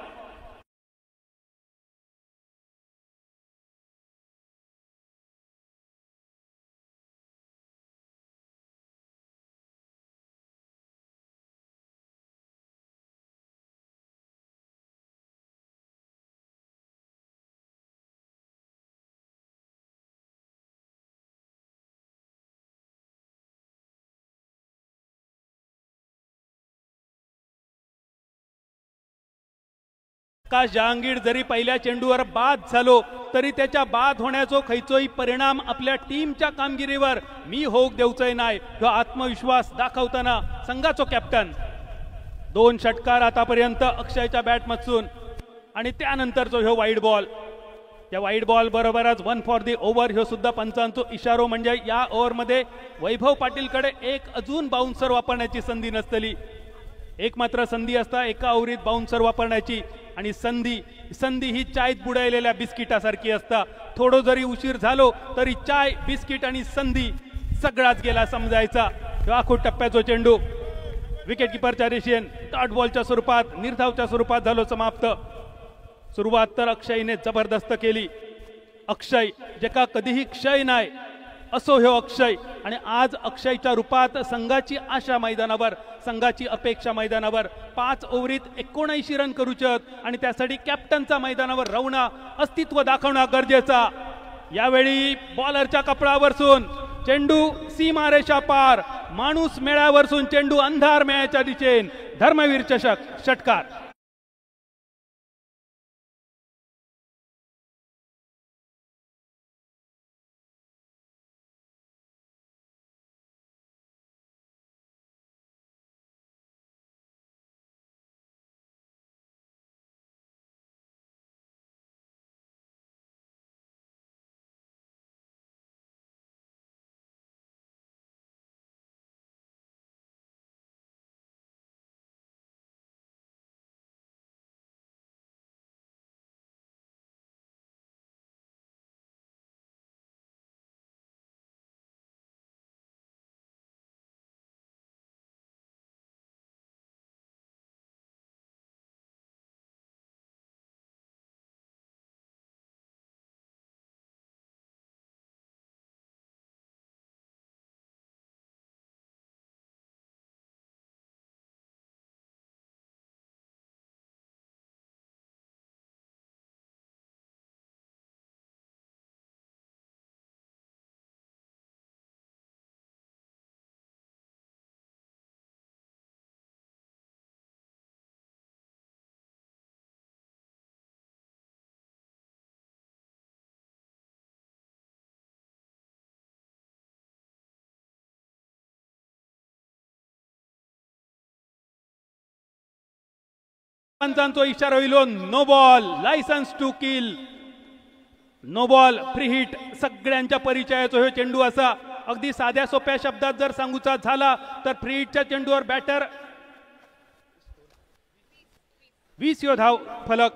आकाश जहांगीर जरी पहिल्या चेंडूवर बाद झालो तरी त्याच्या बाद होण्याचो खैचोही परिणाम आपल्या टीमच्या कामगिरीवर मी होऊ देऊचंय नाही, जो आत्मविश्वास दाखवताना संघाचो कॅप्टन. 2 षटकार आतापर्यंत अक्षयच्या बॅट मधून, आणि त्यानंतरचो ह्यो वाईड बॉल. या वाईड बॉल बरोबरच 1 फॉर दी ओव्हर ह्यो सुद्धा पंचांचो इशारो. म्हणजे या ओव्हरमध्ये वैभव पाटीलकडे एक अजून बाउन्सर वापरण्याची संधी नसतली. एक मात्र संधी असता एका ओव्हरीत बाउन्सर वापरण्याची, आणि संधी ही चायत बुडायलेल्या बिस्किटासारखी असता. थोडं जरी उशीर झालो तरी चाय, बिस्किट आणि संधी सगळाच गेला समजायचा. आखो टप्प्याचो चेंडू विकेट किपरच्या दिशेन डॉट बॉलच्या स्वरूपात, निर्धावच्या स्वरूपात झालो समाप्त. सुरुवात तर अक्षयने जबरदस्त केली. अक्षय जेका कधीही क्षय नाही असो ह्यो अक्षय, आणि आज अक्षयच्या रूपात संघाची आशा मैदानावर, संघाची अपेक्षा मैदानावर. 5 ओव्हरीत 79 रन करूचत, आणि त्यासाठी कॅप्टनचा मैदानावर रवणा, अस्तित्व दाखवणं गरजेचा. यावेळी बॉलरच्या कपडावरसून चेंडू सीमारेषा पार, माणूस मेळ्यावरसून चेंडू अंधार मेळ्याच्या दिशेन. धर्मवीर चषक षटकार. पंचांचो इशारा होईलो. No ball, licence to kill. No ball, free hit. सगळ्यांच्या परिचयाचो हे चेंडू असा. अगदी साध्या सोप्या शब्दात जर सांगूचा झाला तर फ्री हिटच्या चेंडूवर बॅटर 20 धाव फलक.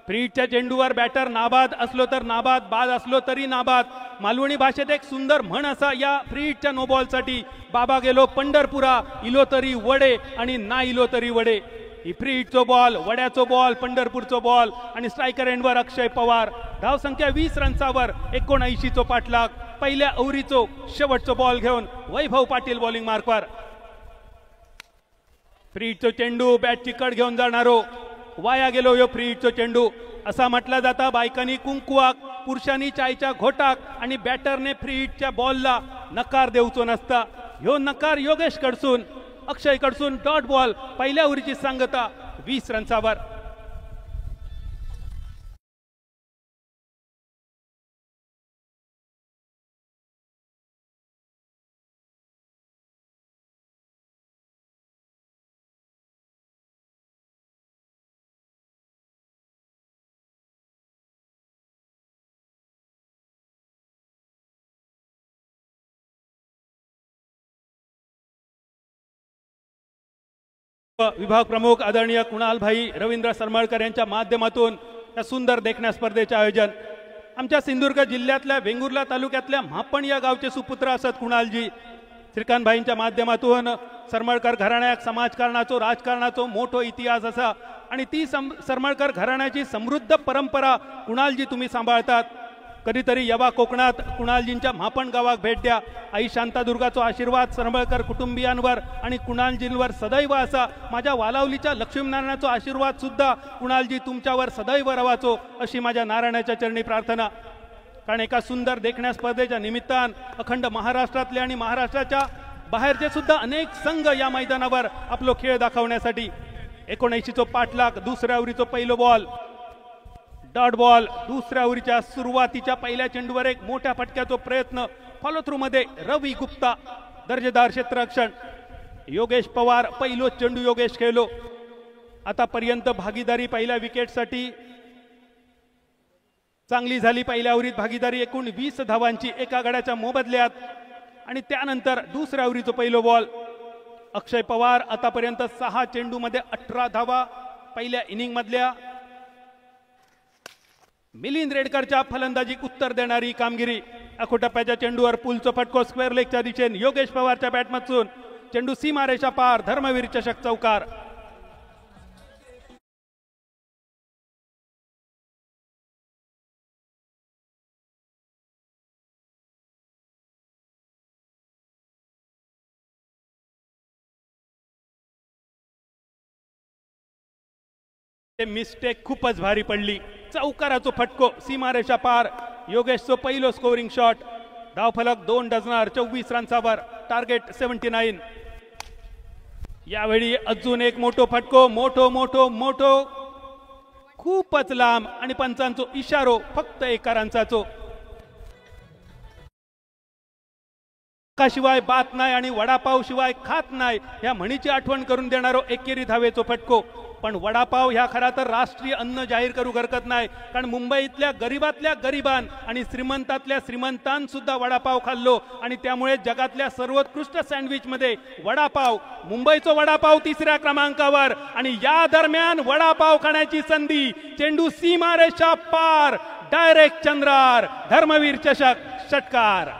फ्रीडच्या चेंडूवर बॅटर नाबाद असलो तर नाबाद, बाद असलो तरी नाबाद. मालवणी भाषेत एक सुंदर म्हण असा या फ्रीडच्या नो बॉलसाठी, बाबा गेलो पंढरपुरा, इलो तरी वडे आणि ना इलो तरी वडे. ही फ्रीडचो बॉल, वड्याचो बॉल, पंढरपूरचो बॉल आणि स्ट्रायकर एंडवर अक्षय पवार. धाव संख्या 20 रन्सावर 79 पाठलाग. पहिल्या ओव्हरीचो शेवटचो बॉल घेऊन वैभव पाटील बॉलिंग मार्कवर. फ्रीडचो चेंडू बॅटची कड घेऊन जाणारो, वाया गेलो यो फ्रीडचो चेंडू. असा म्हटला जाता बायकांनी कुंकुवाक, पुरुषांनी चायच्या घोटाक आणि बॅटरने फ्रीडच्या बॉलला नकार देऊचो नसता. ह्यो नकार योगेश कडसून, अक्षय कडसून डॉट बॉल. पहिल्या ओव्हरीची सांगता 20 रन्सावर. विभाग प्रमुख आदरणीय कुणाल भाई रवींद्र सरमळकर यांच्या माध्यमातून या सुंदर देखण्या स्पर्धेचे आयोजन. आमच्या सिंधुदुर्ग जिल्ह्यातल्या वेंगुर्ला तालुक्यातल्या म्हापण या गावचे सुपुत्र असत कुणालजी. श्रीकांत भाईंच्या माध्यमातून सरमळकर घराण्याक समाजकारणाचो, राजकारणाचो मोठो इतिहास असा आणि ती सरमळकर घराण्याची समृद्ध परंपरा कुणालजी तुम्ही सांभाळतात. कधीतरी यवा कोकणात कुणालजींच्या म्हापण गावाक भेट द्या. आई शांतादुर्गाचो आशीर्वाद सरमळकर कुटुंबियांवर आणि कुणालजींवर सदैव असा. माझ्या वालावलीच्या लक्ष्मीनारायणाचो आशीर्वाद सुद्धा कुणालजी तुमच्यावर सदैव रवाचो अशी माझ्या नारायणाच्या चरणी प्रार्थना. कारण एका सुंदर देखण्या स्पर्धेच्या निमित्तान अखंड महाराष्ट्रातले आणि महाराष्ट्राच्या बाहेरचे सुद्धा अनेक संघ या मैदानावर आपलो खेळ दाखवण्यासाठी. 79 पाठलाग. दुसऱ्या ओव्हरीचो पहिलो बॉल, डॉट बॉल. दुसऱ्या ओव्हरीच्या सुरुवातीच्या पहिल्या चेंडूवर एक मोठ्या फटक्याचा प्रयत्न. फॉलो थ्रू मध्ये रवी गुप्ता दर्जेदार क्षेत्ररक्षण. योगेश पवार पहिलो चेंडू योगेश खेळलो. आतापर्यंत भागीदारी पहिल्या विकेटसाठी चांगली झाली. पहिल्या ओव्हरीत भागीदारी एकूण 20 धावांची एका गड्याच्या मोबदल्यात. आणि त्यानंतर दुसऱ्या ओव्हरीचा पहिलो बॉल. अक्षय पवार आतापर्यंत 6 चेंडू मध्ये 18 धावा पहिल्या इनिंग मधल्या. मिलिंद रेडकरच्या फलंदाजीक उत्तर देणारी कामगिरी. अखोटप्प्याच्या चेंडूवर पुलचो फटको स्क्वेअर लेगच्या दिशेने. योगेश पवारच्या बॅटमधून चेंडू सीमारेषा पार. धर्मवीर चषक चौकार. मिस्टेक खूपच भारी पडली. चौकाराचो फटको सीमारेषा पार. योगेशचो पहिलो स्कोरिंग शॉट. धावफलक 2 डझनार 24 रन्सावर. टार्गेट 79. यावेळी अजून एक मोठो फटको. मोठो मोठो मोठो खूपच लांब आणि पंचांचो इशारो फक्त 1 रन्साचो. शिवाय बात नाही आणि वडापाव शिवाय खात नाही ह्या म्हणीची आठवण करून देणारो एकेरी धावेचो फटको. पण वडापाव ह्या खरा तर राष्ट्रीय अन्न जाहीर करू हरकत नाही. कारण मुंबईतल्या गरीबातल्या गरिबान आणि श्रीमंतातल्या श्रीमंतान सुद्धा वडापाव खाल्लो आणि त्यामुळे जगातल्या सर्वोत्कृष्ट सँडविच मध्ये वडापाव, मुंबईचा वडापाव 3ऱ्या क्रमांकावर. आणि या दरम्यान वडापाव खाण्याची संधी. चेंडू सीमारेषा पार. डायरेक्ट चंद्रार. धर्मवीर चषक षटकार.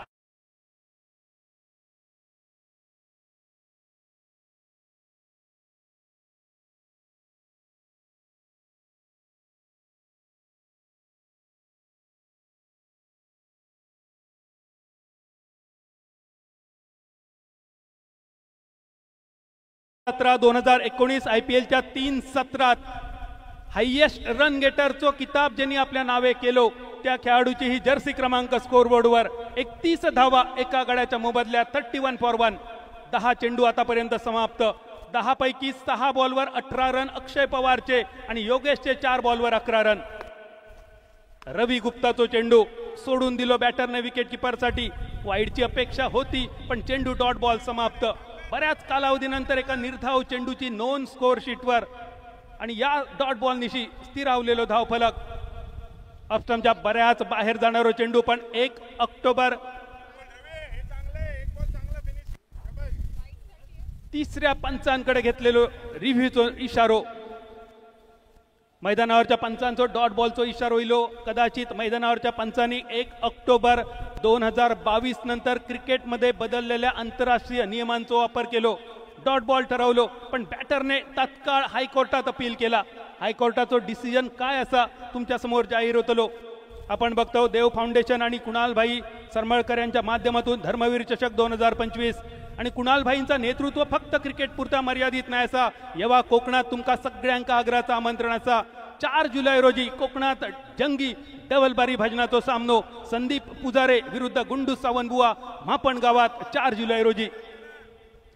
सत्र 2019 IPLच्या 3 सत्रात हायेस्ट रन गेटरचो किताब ज्यांनी आपल्या नावे केलो त्या खेळाडूची ही जर्सी क्रमांक स्कोरबोर्डवर. 31 धावा एका गड्याच्या मोबदल्यात. 31 फॉर 1. 10 चेंडू आतापर्यंत समाप्त. 10 पैकी 6 बॉलवर 18 रन अक्षय पवारचे आणि योगेशचे 4 बॉलवर 11 रन. रवी गुप्ताचो चेंडू सोडून दिलो बॅटरने विकेट किपरसाठी. वाईडची अपेक्षा होती पण चेंडू डॉट बॉल समाप्त. बऱ्याच कालावधीनंतर एका निर्धाव चेंडूची नोंद स्कोर शीटवर आणि या डॉट बॉल निशी स्थिरावलेलो धावफलक. ऑफस्टंपच्या बऱ्याच बाहेर जाणारो चेंडू पण 1 ऑक्टोबर 3ऱ्या पंचांकडे घेतलेलो रिव्ह्यूचो इशारो. मैदानावरच्या पंचांचो डॉट बॉलचो इशारो इलो. कदाचित मैदानावरच्या पंचांनी 1 ऑक्टोबर 2022 नंतर क्रिकेटमध्ये बदललेल्या आंतरराष्ट्रीय नियमांचा वापर केलो. डॉट बॉल ठरवलो, पण बॅटरने तात्काळ हायकोर्टात अपील केला. हायकोर्टाचो डिसिजन काय असा तुमच्या समोर जाहीर होतलो. आपण बघतो देव फाउंडेशन आणि कुणालभाई सरमळकर यांच्या माध्यमातून धर्मवीर चषक 2025 आणि कुणालभाईंचा नेतृत्व फक्त क्रिकेट पुरता मर्यादित नाही असा येवा कोकणात तुमका सगळ्यांका आग्रहाचा आमंत्रण असा. 4 जुलै रोजी कोकणात जंगी डबल बारी भजनाचो सामनो संदीप पुजारे विरुद्ध गुंडू सावंतबुवा म्हापण गावात 4 जुलै रोजी.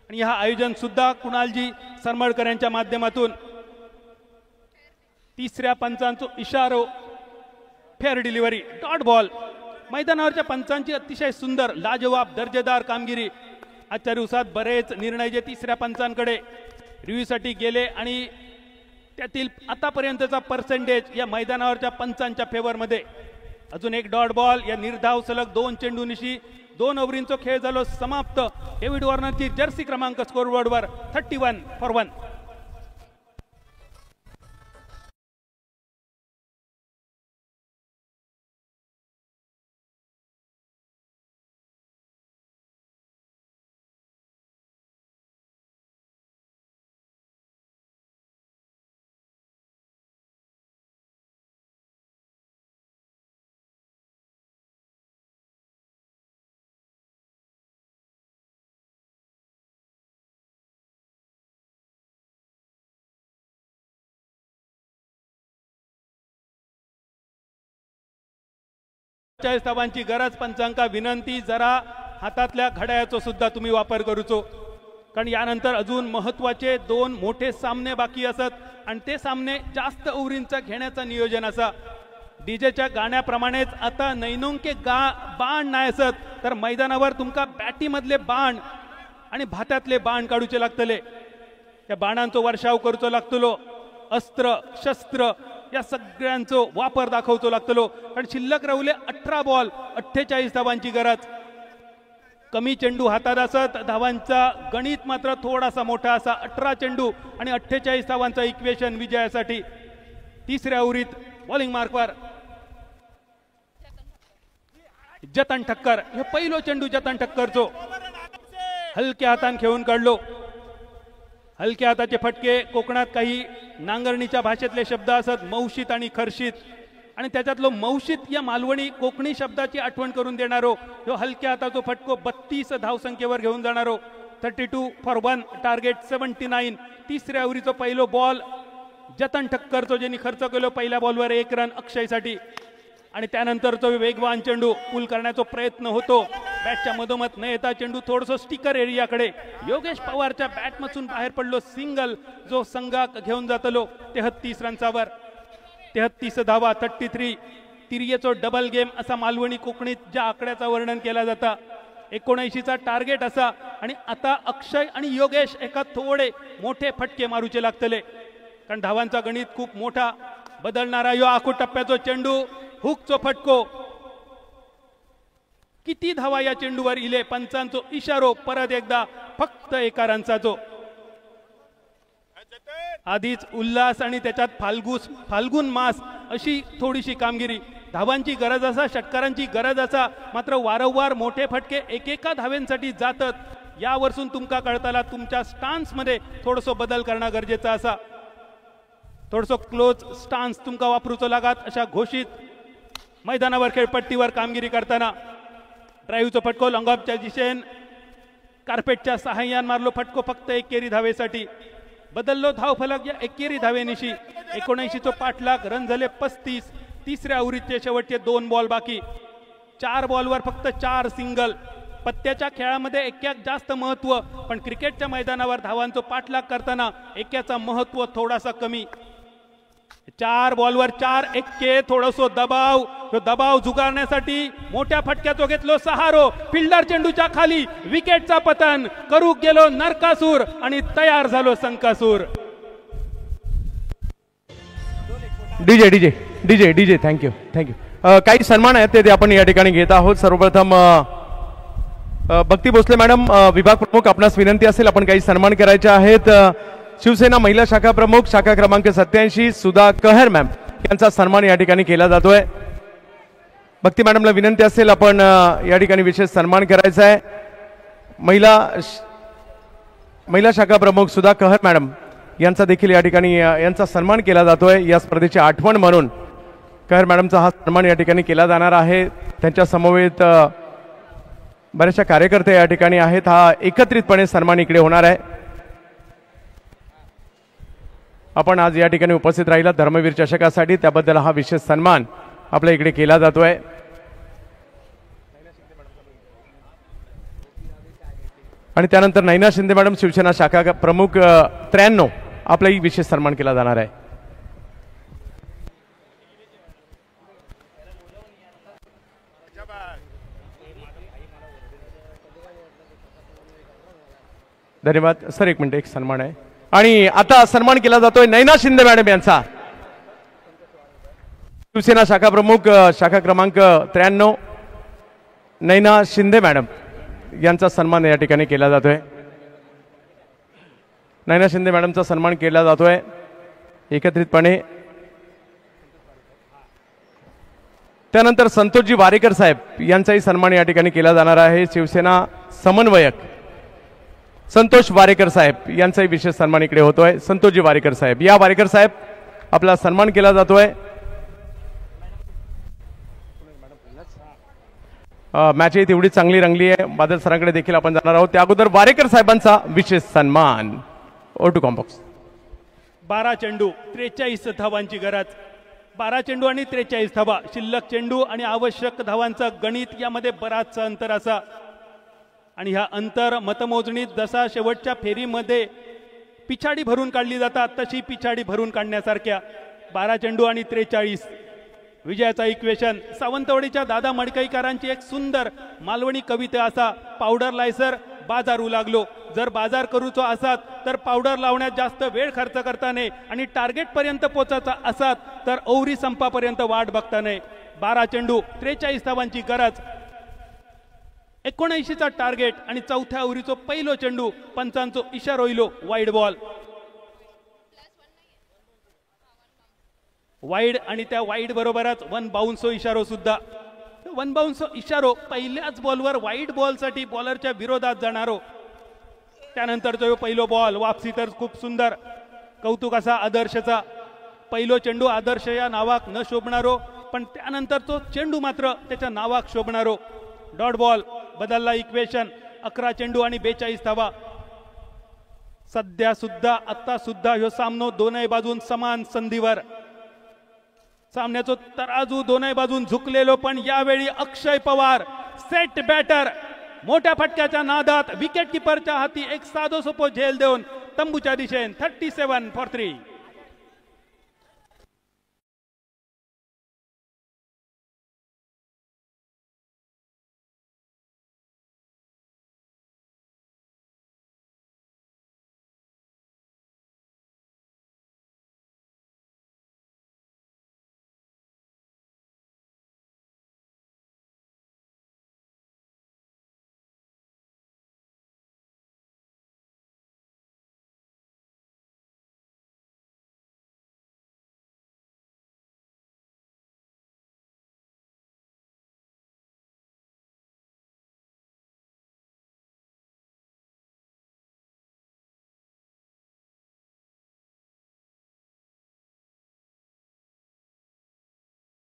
आणि हा आयोजन सुद्धा कुणालजी सरमळकर यांच्या माध्यमातून. तिसऱ्या पंचांचो इशारो फेअर डिलिव्हरी डॉट बॉल. मैदानावरच्या पंचांची अतिशय सुंदर लाजवाब दर्जेदार कामगिरी. आजच्या दिवसात बरेच निर्णय जे तिसऱ्या पंचांकडे रिव्ह्यूसाठी गेले आणि त्यातील आतापर्यंतचा पर्सेंटेज या मैदानावरच्या पंचांच्या फेवरमध्ये. अजून एक डॉट बॉल. या निर्धाव सलग 2 चेंडूनिशी 2 ओव्हरींचो खेळ झालो समाप्त. डेव्हिड वॉर्नरची जर्सी क्रमांक स्कोरबोर्डवर 31 फॉर 1. धावांची गरज. पंचांका विनंती जरा हातातल्या घड्याळाचो सुद्धा तुम्ही वापर करूचो, कारण यानंतर अजून महत्वाचे 2 मोठे सामने बाकी असत आणि ते सामने जास्त ओव्हरींचा घेण्याचं नियोजन असा. डीजेच्या गाण्याप्रमाणेच आता नैनोंके बाण नाही असत तर मैदानावर तुमका बॅटीमधले बाण आणि भात्यातले बाण काढूचे लागतले. त्या बाणांचो वर्षाव करूचो लागतलो. अस्त्र शस्त्र या सगळ्यांचो वापर दाखवतो लागतलो, कारण शिल्लक राहुले 18 बॉल 48 धावांची गरज. कमी चेंडू हातात असत. धावांचा गणित मात्र थोडासा मोठा असा. 18 चेंडू आणि 48 धावांचा इक्वेशन विजयासाठी. तिसऱ्या ओव्हरीत बॉलिंग मार्कवर जतन ठक्कर. हे पहिलो चेंडू जतन ठक्करचो हलक्या हातान खेळून काढलो. हलक्या हाताचे फटके कोकणात काही नांगरणीच्या भाषेतले शब्द असत मौशित आणि खर्शित, आणि त्याच्यातलो मौशित या मालवणी कोकणी शब्दाची आठवण करून देणारो जो हलक्या हाताचो फटको 32 धावसंख्येवर घेऊन जाणारो. 32 फॉर 1 टार्गेट 79. तिसऱ्या ओव्हरीचो पहिलो बॉल जतन ठक्करचो ज्यांनी खर्च केलो. पहिल्या बॉलवर 1 रन अक्षयसाठी आणि त्यानंतरचो वेगवान चेंडू पूल करण्याचा प्रयत्न होतो. बॅटच्या मधोमध न येता चेंडू थोडंसं स्टिकर एरियाकडे. योगेश पवारच्या बॅटमधून बाहेर पडलो. सिंगल जो संघाक घेऊन जातलो 33 रन्सावर. 33 धावा 33. तिरयेचो डबल गेम असा मालवणी कोकणीत ज्या आकड्याचा वर्णन केला जाता. 79चा टार्गेट असा आणि आता अक्षय आणि योगेश एका थोडे मोठे फटके मारूचे लागतले, कारण धावांचा गणित खूप मोठा बदलणारा यो आखू टप्प्याचो चेंडू. हुकचो फटको. किती धावा या चेंडूवर इले. पंचांचो इशारो परत एकदा फक्त 1 रनचाचो. आधीच उल्हास आणि त्याच्यात फाल्गुन मास अशी थोडीशी कामगिरी. धावांची गरज असा, षटकारांची गरज असा, मात्र वारंवार मोठे फटके एकेका धावेंसाठी जातात. यावरसून तुमका कळताला तुमच्या स्टान्स मध्ये थोडंसं बदल करणं गरजेचं असा. थोडंसं क्लोज स्टान्स तुमका वापरूचो लागत अशा घोषित. मैदानावर खेळपट्टीवर कामगिरी करताना ड्राईव्हचो फटको लॉंगऑफच्या दिशेन कार्पेटच्या सहाय्यान मारलो फटको फक्त 1 केरी धावेसाठी. बदललो धाव फलक या 1 केरी धावेनिशी. 79चो पाठलाग. रन झाले 35. तिसऱ्या ओव्हरीचे शेवटचे 2 बॉल बाकी. 4 बॉलवर फक्त 4 सिंगल. पत्त्याच्या खेळामध्ये एक्याक जास्त महत्व, पण क्रिकेटच्या मैदानावर धावांचो पाठलाग करताना एक्याचा महत्व थोडासा कमी. 4 बॉलवर 4 एक्के. थोडंसं दबाव झुगारण्यासाठी मोठ्या फटक्याचो घेतलो सहारो. फिल्डर चेंडूच्या खाली. विकेटचा पतन करू गेलो नरकासूर आणि तयार झालो संकासूर. DJ thank you. काही सन्मान आहेत ते आपण या ठिकाणी घेत आहोत. सर्वप्रथम भक्ती भोसले मॅडम विभाग प्रमुख, आपणास विनंती असेल आपण काही सन्मान करायचे आहेत. शिवसेना महिला शाखा प्रमुख शाखा क्रमांक 87 सुधा कहर मॅम यांचा सन्मान या ठिकाणी केला जातोय। भक्ती मॅडमला विनंती असेल आपण या ठिकाणी विशेष सन्मान करायचा आहे। महिला शाखा प्रमुख सुधा कहर मॅडम यांचा देखील या ठिकाणी यांचा सन्मान केला जातोय। या स्पर्धेची आठवण म्हणून कहर मॅडमचा हा सन्मान या ठिकाणी केला जाणार आहे। त्यांच्या समवेत बरेचशा कार्यकर्ते या ठिकाणी आहेत। हा एकत्रितपणे सन्मान इकडे होणार आहे। आपण आज या ठिकाणी उपस्थित राहिला धर्मवीर चषकासाठी, त्याबद्दल हा विशेष सन्मान आपल्या इकडे केला जातोय। आणि त्यानंतर नैना शिंदे मॅडम शिवसेना शाखा प्रमुख 93 आपलाही विशेष सन्मान केला जाणार आहे। धन्यवाद सर। एक मिनिट, एक सन्मान आहे आणि आता सन्मान केला जातोय नैना शिंदे मॅडम यांचा। शिवसेना शाखा प्रमुख शाखा क्रमांक 93 नैना शिंदे मॅडम यांचा सन्मान या ठिकाणी केला जातोय। नैना शिंदे मॅडमचा सन्मान केला जातोय एकत्रितपणे। त्यानंतर संतोषजी वारेकर साहेब यांचाही सन्मान या ठिकाणी केला जाणार आहे। शिवसेना समन्वयक संतोष वारेकर साहेब यांचाही विशेष सन्मान इकडे होतोय। संतोषजी वारेकर साहेब, या वारेकर साहेब आपला सन्मान केला जातोय। मॅच ही तेवढी चांगली रंगली आहे। बादल सरांकडे देखील आपण जाणार आहोत, त्या अगोदर वारेकर साहेबांचा विशेष सन्मान। ओटू कॉम्बॉक्स 12 चेंडू 43 धावांची गरज। 12 चेंडू आणि 43 धावा, शिल्लक चेंडू आणि आवश्यक धावांचा गणित यामध्ये बराच अंतर असा। आणि ह्या अंतर मतमोजणीत जसा शेवटच्या फेरीमध्ये पिछाडी भरून काढली जातात तशी पिछाडी भरून काढण्यासारख्या 12 चेंडू आणि 43 विजयाचा इक्वेशन। सावंतवाडीच्या दादा मडकईकरांची एक सुंदर मालवणी कविता असा, पावडर लायसर बाजारू लागलो। जर बाजार करूचो असात तर पावडर लावण्यात जास्त वेळ खर्च करता नये आणि टार्गेट पर्यंत पोचायचा असात तर ओव्हरी संपापर्यंत वाट बघता नये। 12 चेंडू 43 धावांची गरज, 79चा टार्गेट आणि चौथ्या ओव्हरीचो पहिलो चेंडू, पंचांचो इशारो इलो वाईड बॉल। वाईड आणि त्या वाईड बरोबरच 1 बाउन्सो इशारो सुद्धा। 1 बाउन्सो इशारो पहिल्याच बॉलवर वाईड बॉल साठी बॉलरच्या विरोधात जाणारो। त्यानंतर जो पहिलो बॉल वापसी तर खूप सुंदर कौतुक असा आदर्शचा। पहिलो चेंडू आदर्श या नावाक न शोभणारो, पण त्यानंतर तो चेंडू मात्र त्याच्या नावाक शोभणारो। डॉट बॉल बदलला इक्वेशन। 11 चेंडू आणि 42 धावा। सध्या सुद्धा आता सुद्धा ह्यो सामनो दोनही बाजून समान संधीवर। सामन्याचो तराजू दोनही बाजून झुकलेलो, पण यावेळी अक्षय पवार सेट बॅटर मोठ्या फटक्याच्या नादात विकेट किपरच्या हाती एक साधो सोपो झेल देऊन तंबूच्या दिशेन 37 फॉर 3।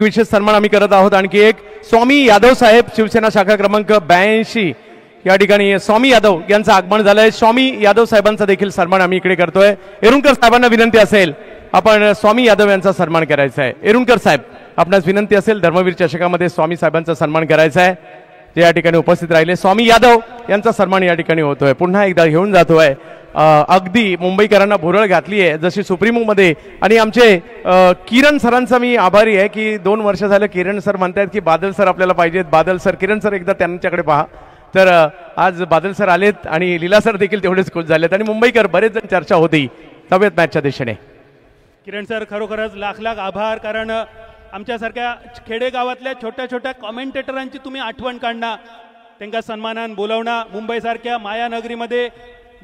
विशेष सन्मान आम्ही करत आहोत। आणखी एक स्वामी यादव साहेब शिवसेना शाखा क्रमांक 82 या ठिकाणी स्वामी यादव यांचं आगमन झालंय। स्वामी यादव साहेबांचा देखील सन्मान आम्ही इकडे करतोय। एरुणकर साहेबांना विनंती असेल आपण स्वामी यादव यांचा सन्मान करायचा आहे। एरुणकर साहेब आपणास विनंती असेल धर्मवीर चषकामध्ये स्वामी साहेबांचा सन्मान करायचा आहे, जे या ठिकाणी उपस्थित राहिले। स्वामी यादव यांचा सन्मान या ठिकाणी होतोय। पुन्हा एकदा घेऊन जातोय। अगदी मुंबईकरांना भुरळ घातली आहे जशी सुप्रीमो मध्ये। आणि आमचे किरण सरांचा मी आभारी आहे की 2 वर्ष झालं किरण सर म्हणतायत की बादल सर आपल्याला पाहिजेत, बादल सर। किरण सर एकदा त्यांच्याकडे पहा। तर आज बादल सर आलेत आणि लीला सर देखील तेवढेच खुश झालेत आणि मुंबईकर बरेच जण चर्चा होती तब्येत मॅचच्या दिशेने। किरण सर खरोखरच लाख लाख आभार, कारण आमच्यासारख्या खेडेगावातल्या छोट्या छोट्या कॉमेंटेटरांची तुम्ही आठवण काढणं, त्यांना सन्मानान बोलावणं, मुंबईसारख्या मायानगरीमध्ये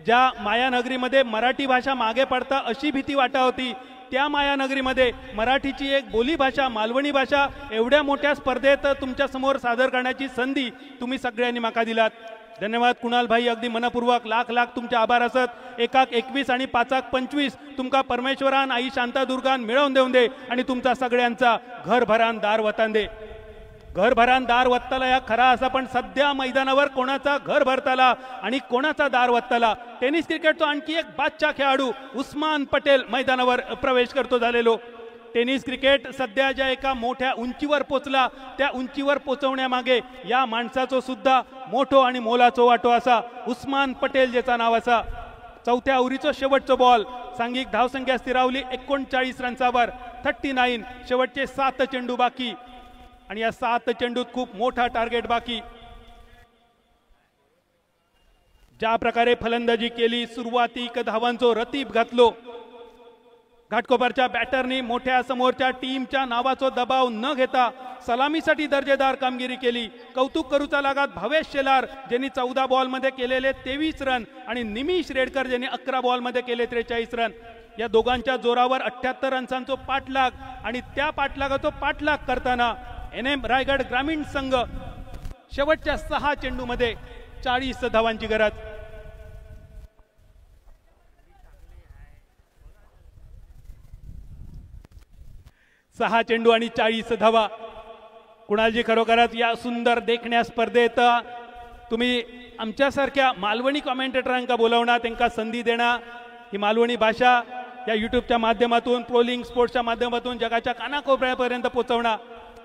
ज्या मायानगरीमध्ये मराठी भाषा मागे पडता अशी भीती वाटा होती, त्या मायानगरीमध्ये मराठीची एक बोलीभाषा मालवणी भाषा एवढ्या मोठ्या स्पर्धेत तुमच्या समोर सादर करण्याची संधी तुम्ही सगळ्यांनी माका दिलात. धन्यवाद कुणाल भाई, अगदी मनपूर्वक लाख लाख तुमचे आभार असत. 1-21 आणि 5-25 तुमका परमेश्वरान आई शांतादुर्गान मिळवून देऊन दे आणि तुमचा सगळ्यांचा घरभरान दार वतान दे. घरभरान दार वत्ताला या खरा असा, पण सध्या मैदानावर कोणाचा घर भरताला आणि कोणाचा दार वत्ताला. टेनिस क्रिकेटचा आणखी एक बादशाह खेळाडू उस्मान पटेल मैदानावर प्रवेश करतो झालेलो. टेनिस क्रिकेट सध्या ज्या एका मोठ्या उंचीवर पोचला, त्या उंचीवर पोचवण्यामागे या माणसाचो सुद्धा मोठो आणि मोलाचो वाटो असा. उस्मान पटेल ज्याचा नाव असा. चौथ्या ओव्हरीचो शेवटचो बॉल, सांघिक धावसंख्या स्थिरावली 39 रन्सावर 39. शेवटचे 7 चेंडू बाकी आणि या 7 चेंडूत खूप मोठा टार्गेट बाकी. ज्या प्रकारे फलंदाजी केली, सुरुवातीक धावांचो रतीब घातलो. घाटकोपरच्या बॅटरनी मोठ्या समोरच्या टीमच्या नावाचो दबाव न घेता सलामीसाठी दर्जेदार कामगिरी केली. कौतुक करूचा लागात भावेश शेलार ज्यांनी 14 बॉलमध्ये केलेले 23 रन आणि निमिष रेडकर ज्यांनी 11 बॉलमध्ये केले 43 रन. या दोघांच्या जोरावर 78 रन्सांचो पाठलाग आणि त्या पाठलागाचो पाठलाग करताना NM रायगड ग्रामीण संघ शेवटच्या 6 चेंडूमध्ये 40 धावांची गरज. 6 चेंडू आणि 40 धावा. कुणालजी खरोखरच या सुंदर देखण्या स्पर्धेत तुम्ही आमच्यासारख्या मालवणी कॉमेंटेटरांका बोलावणार, त्यांना संधी देणार. ही मालवणी भाषा या यूट्यूबच्या माध्यमातून, प्रोलिंग स्पोर्ट्सच्या माध्यमातून जगाच्या कानाकोपऱ्यापर्यंत पोहोचवणार.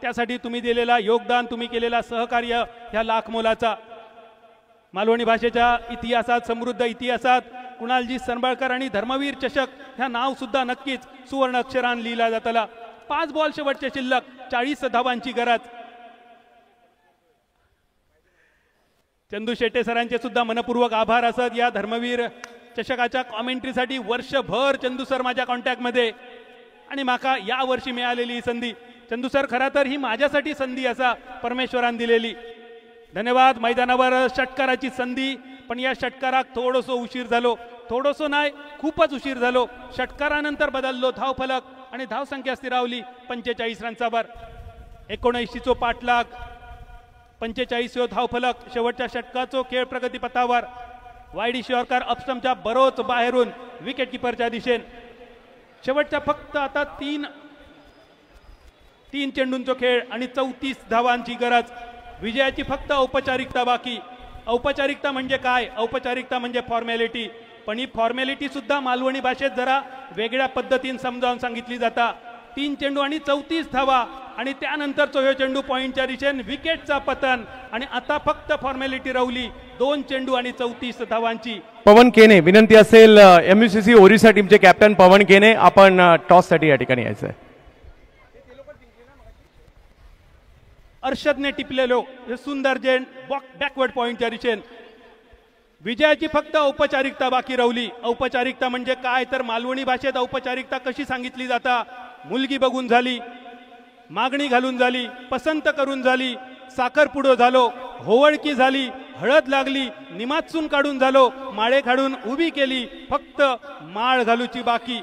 त्यासाठी तुम्ही दिलेला योगदान, तुम्ही केलेला सहकार्य ह्या लाख मोलाचा. मालवणी भाषेच्या इतिहासात, समृद्ध इतिहासात कुणालजी सरंबळकर आणि धर्मवीर चषक ह्या नाव सुद्धा नक्कीच सुवर्ण अक्षरान लिहिला जातला. 5 बॉल शेवटचे शिल्लक, 40 धावांची गरज. चंदू शेट्टे सरांचे सुद्धा मनपूर्वक आभार असत. या धर्मवीर चषकाच्या कॉमेंट्रीसाठी वर्षभर चंदू सर माझ्या कॉन्टॅक्टमध्ये आणि माका या वर्षी मिळालेली ही संधी. चंदू सर, खरा तर ही माझ्यासाठी संधी असा परमेश्वरान दिलेली. धन्यवाद. मैदानावर षटकाराची संधी, पण या षटकाराक थोडोसो उशीर झालो. थोडोसो नाही, खूपच उशीर झालो. षटकारानंतर बदललो धावफलक आणि धावसंख्या स्थिरावली 45 रन्सावर. 79चो पाठलाग, 45 धावफलक. शेवटच्या षटकाचो खेळ प्रगतीपथावर. वायडी शिवरकर अपस्टमच्या बरोच बाहेरून विकेट किपरच्या दिशेन. शेवटच्या फक्त आता 3 चेंडूंचो खेळ आणि 34 धावांची गरज. विजयाची फक्त औपचारिकता बाकी. औपचारिकता म्हणजे काय? औपचारिकता म्हणजे फॉर्मॅलिटी. पण ही फॉर्मॅलिटी सुद्धा मालवणी भाषेत जरा वेगळ्या पद्धतीने समजावून सांगितली जाता. 3 चेंडू आणि 34 धावा आणि त्यानंतरचो ह्यो चेंडू पॉइंटच्या दिशेन विकेटचा पतन आणि आता फक्त फॉर्मॅलिटी रावली 2 चेंडू आणि 34 धावांची. पवन केने, विनंती असेल MUCC ओरिसा टीमचे कॅप्टन पवन केने, आपण टॉस साठी या ठिकाणी यायचं आहे. अर्षदने टिपलेलो हे सुंदर जेन बॅकवर्ड पॉइंटच्या दिशेन. विजयाची फक्त औपचारिकता बाकी रावली. औपचारिकता म्हणजे काय तर मालवणी भाषेत औपचारिकता कशी सांगितली जाता? मुलगी बघून झाली, मागणी घालून झाली, पसंत करून झाली, साखरपुडो झालो, होवळकी झाली, हळद लागली, निमाचून काढून झालो, माळे काढून उभी केली, फक्त माळ घालूची बाकी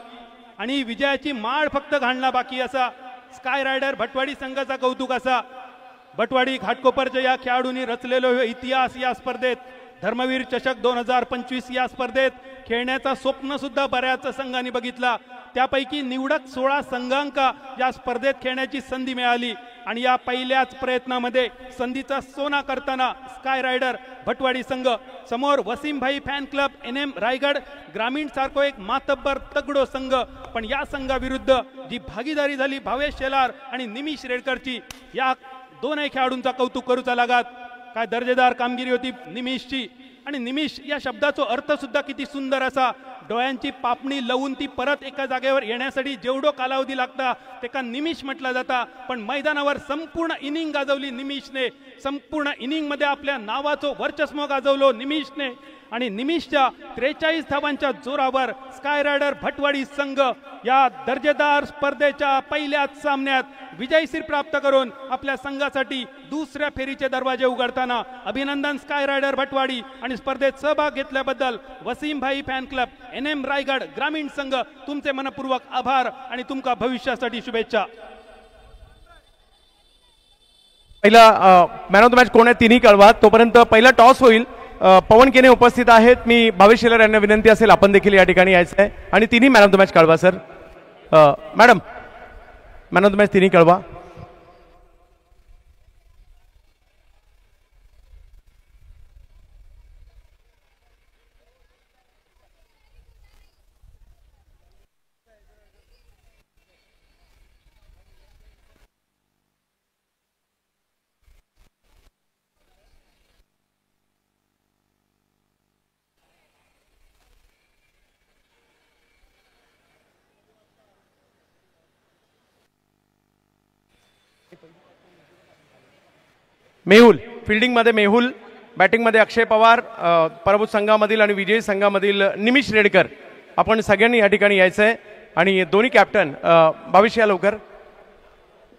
आणि विजयाची माळ फक्त घालणं बाकी असा. स्काय रायडर भटवाडी संघाचा कौतुक असा. भटवाडी घाटकोपरच्या या खेळाडूंनी रचलेलो इतिहास या स्पर्धेत, धर्मवीर चषक 2025 या स्पर्धेत खेळण्याचा स्वप्न सुद्धा बऱ्याच संघांनी बघितला. त्यापैकी निवडक 16 संघांका या स्पर्धेत खेळण्याची संधी मिळाली आणि या पहिल्याच प्रयत्नामध्ये संधीचा सोना करताना स्काय रायडर भटवाडी संघ समोर वसीमभाई फॅन क्लब NM रायगड ग्रामीण सारखो एक मातब्बर तगडो संघ. पण या संघाविरुद्ध जी भागीदारी झाली भावेश शेलार आणि निमिष रेडकरची, या दोनही खेळाडूंचा कौतुक करूचा लागात. काय दर्जेदार कामगिरी होती निमिषची. आणि निमिष या शब्दाचा अर्थ सुद्धा किती सुंदर असा. डोळ्यांची पापणी लावून ती परत एका जागेवर येण्यासाठी जेवढो कालावधी लागता तेका निमिष म्हटला जाता. पण मैदानावर संपूर्ण इनिंग गाजवली निमिषने. संपूर्ण इनिंग मध्ये आपल्या नावाचो वर्चस्व गाजवलो निमिषने आणि निमिषच्या 43 धावांच्या जोरावर स्काय रायडर भटवाडी संघ या दर्जेदार स्पर्धेच्या पहिल्याच सामन्यात विजयश्री प्राप्त करून आपल्या संघासाठी दुसऱ्या फेरीचे दरवाजे उघडताना अभिनंदन स्काय रायडर भटवाडी आणि स्पर्धेत सहभाग घेतल्याबद्दल वसीम भाई फॅन क्लब NM रायगड ग्रामीण संघ तुमचे मनपूर्वक आभार आणि तुमका भविष्यासाठी शुभेच्छा. पहिला मॅन ऑफ द मॅच कोण आहे तिन्ही कळवा. तोपर्यंत पहिला टॉस होईल. पवन केने उपस्थित आहेत. मी भावेश शेलर यांना विनंती असेल आपण देखील या ठिकाणी यायचं आहे आणि तिन्ही मॅन ऑफ द मॅच कळवा. Sir madam man of the match तिन्ही कळवा. मेहुल फिल्डिंग मध्ये मेहुल, बॅटिंग मध्ये अक्षय पवार, पराभूत संघामधील आणि विजयी संघामधील निमिष रेडकर. आपण सगळ्यांनी या ठिकाणी यायचं आहे आणि दोन्ही कॅप्टन भावेश या लवकर.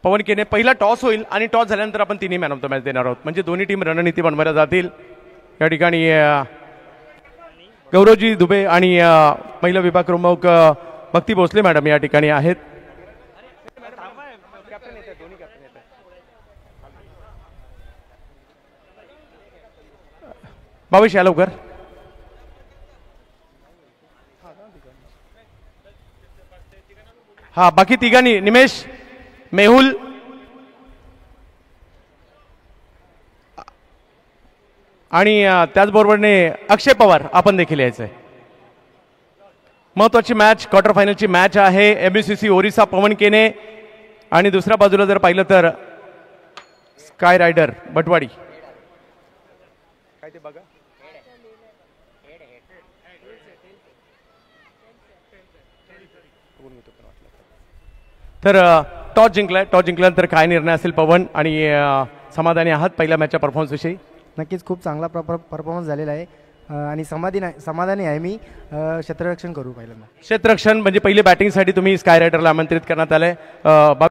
पवन केने पहिला टॉस होईल आणि टॉस झाल्यानंतर आपण तिन्ही मॅन ऑफ द मॅच देणार आहोत म्हणजे दोन्ही टीम रणनीती बनवल्या जातील. या ठिकाणी गौरवजी दुबे आणि महिला विभाग प्रमुख भक्ती भोसले मॅडम या ठिकाणी आहेत. भावेश या लवकर. हा बाकी तिघांनी निमेश, मेहुल आणि त्याचबरोबरने अक्षय पवार आपण देखील यायचं आहे. महत्वाची मॅच क्वार्टर फायनलची मॅच आहे. MUCC ओरिसा पवन केने आणि दुसऱ्या बाजूला जर पाहिलं तर स्काय रायडर भटवाडी. काय ते बघा तर टॉस जिंकलाय. टॉस जिंकल्यानंतर काय निर्णय असेल पवन आणि समाधानी आहात पहिल्या मॅचच्या परफॉर्मन्स विषयी? नक्कीच खूप चांगला परफॉर्मन्स झालेला आहे आणि समाधानी आहे मी. क्षेत्ररक्षण करू पहिल्यांदा. क्षेत्ररक्षण म्हणजे पहिली बॅटिंगसाठी तुम्ही स्काय रायडरला आमंत्रित करण्यात आलंय.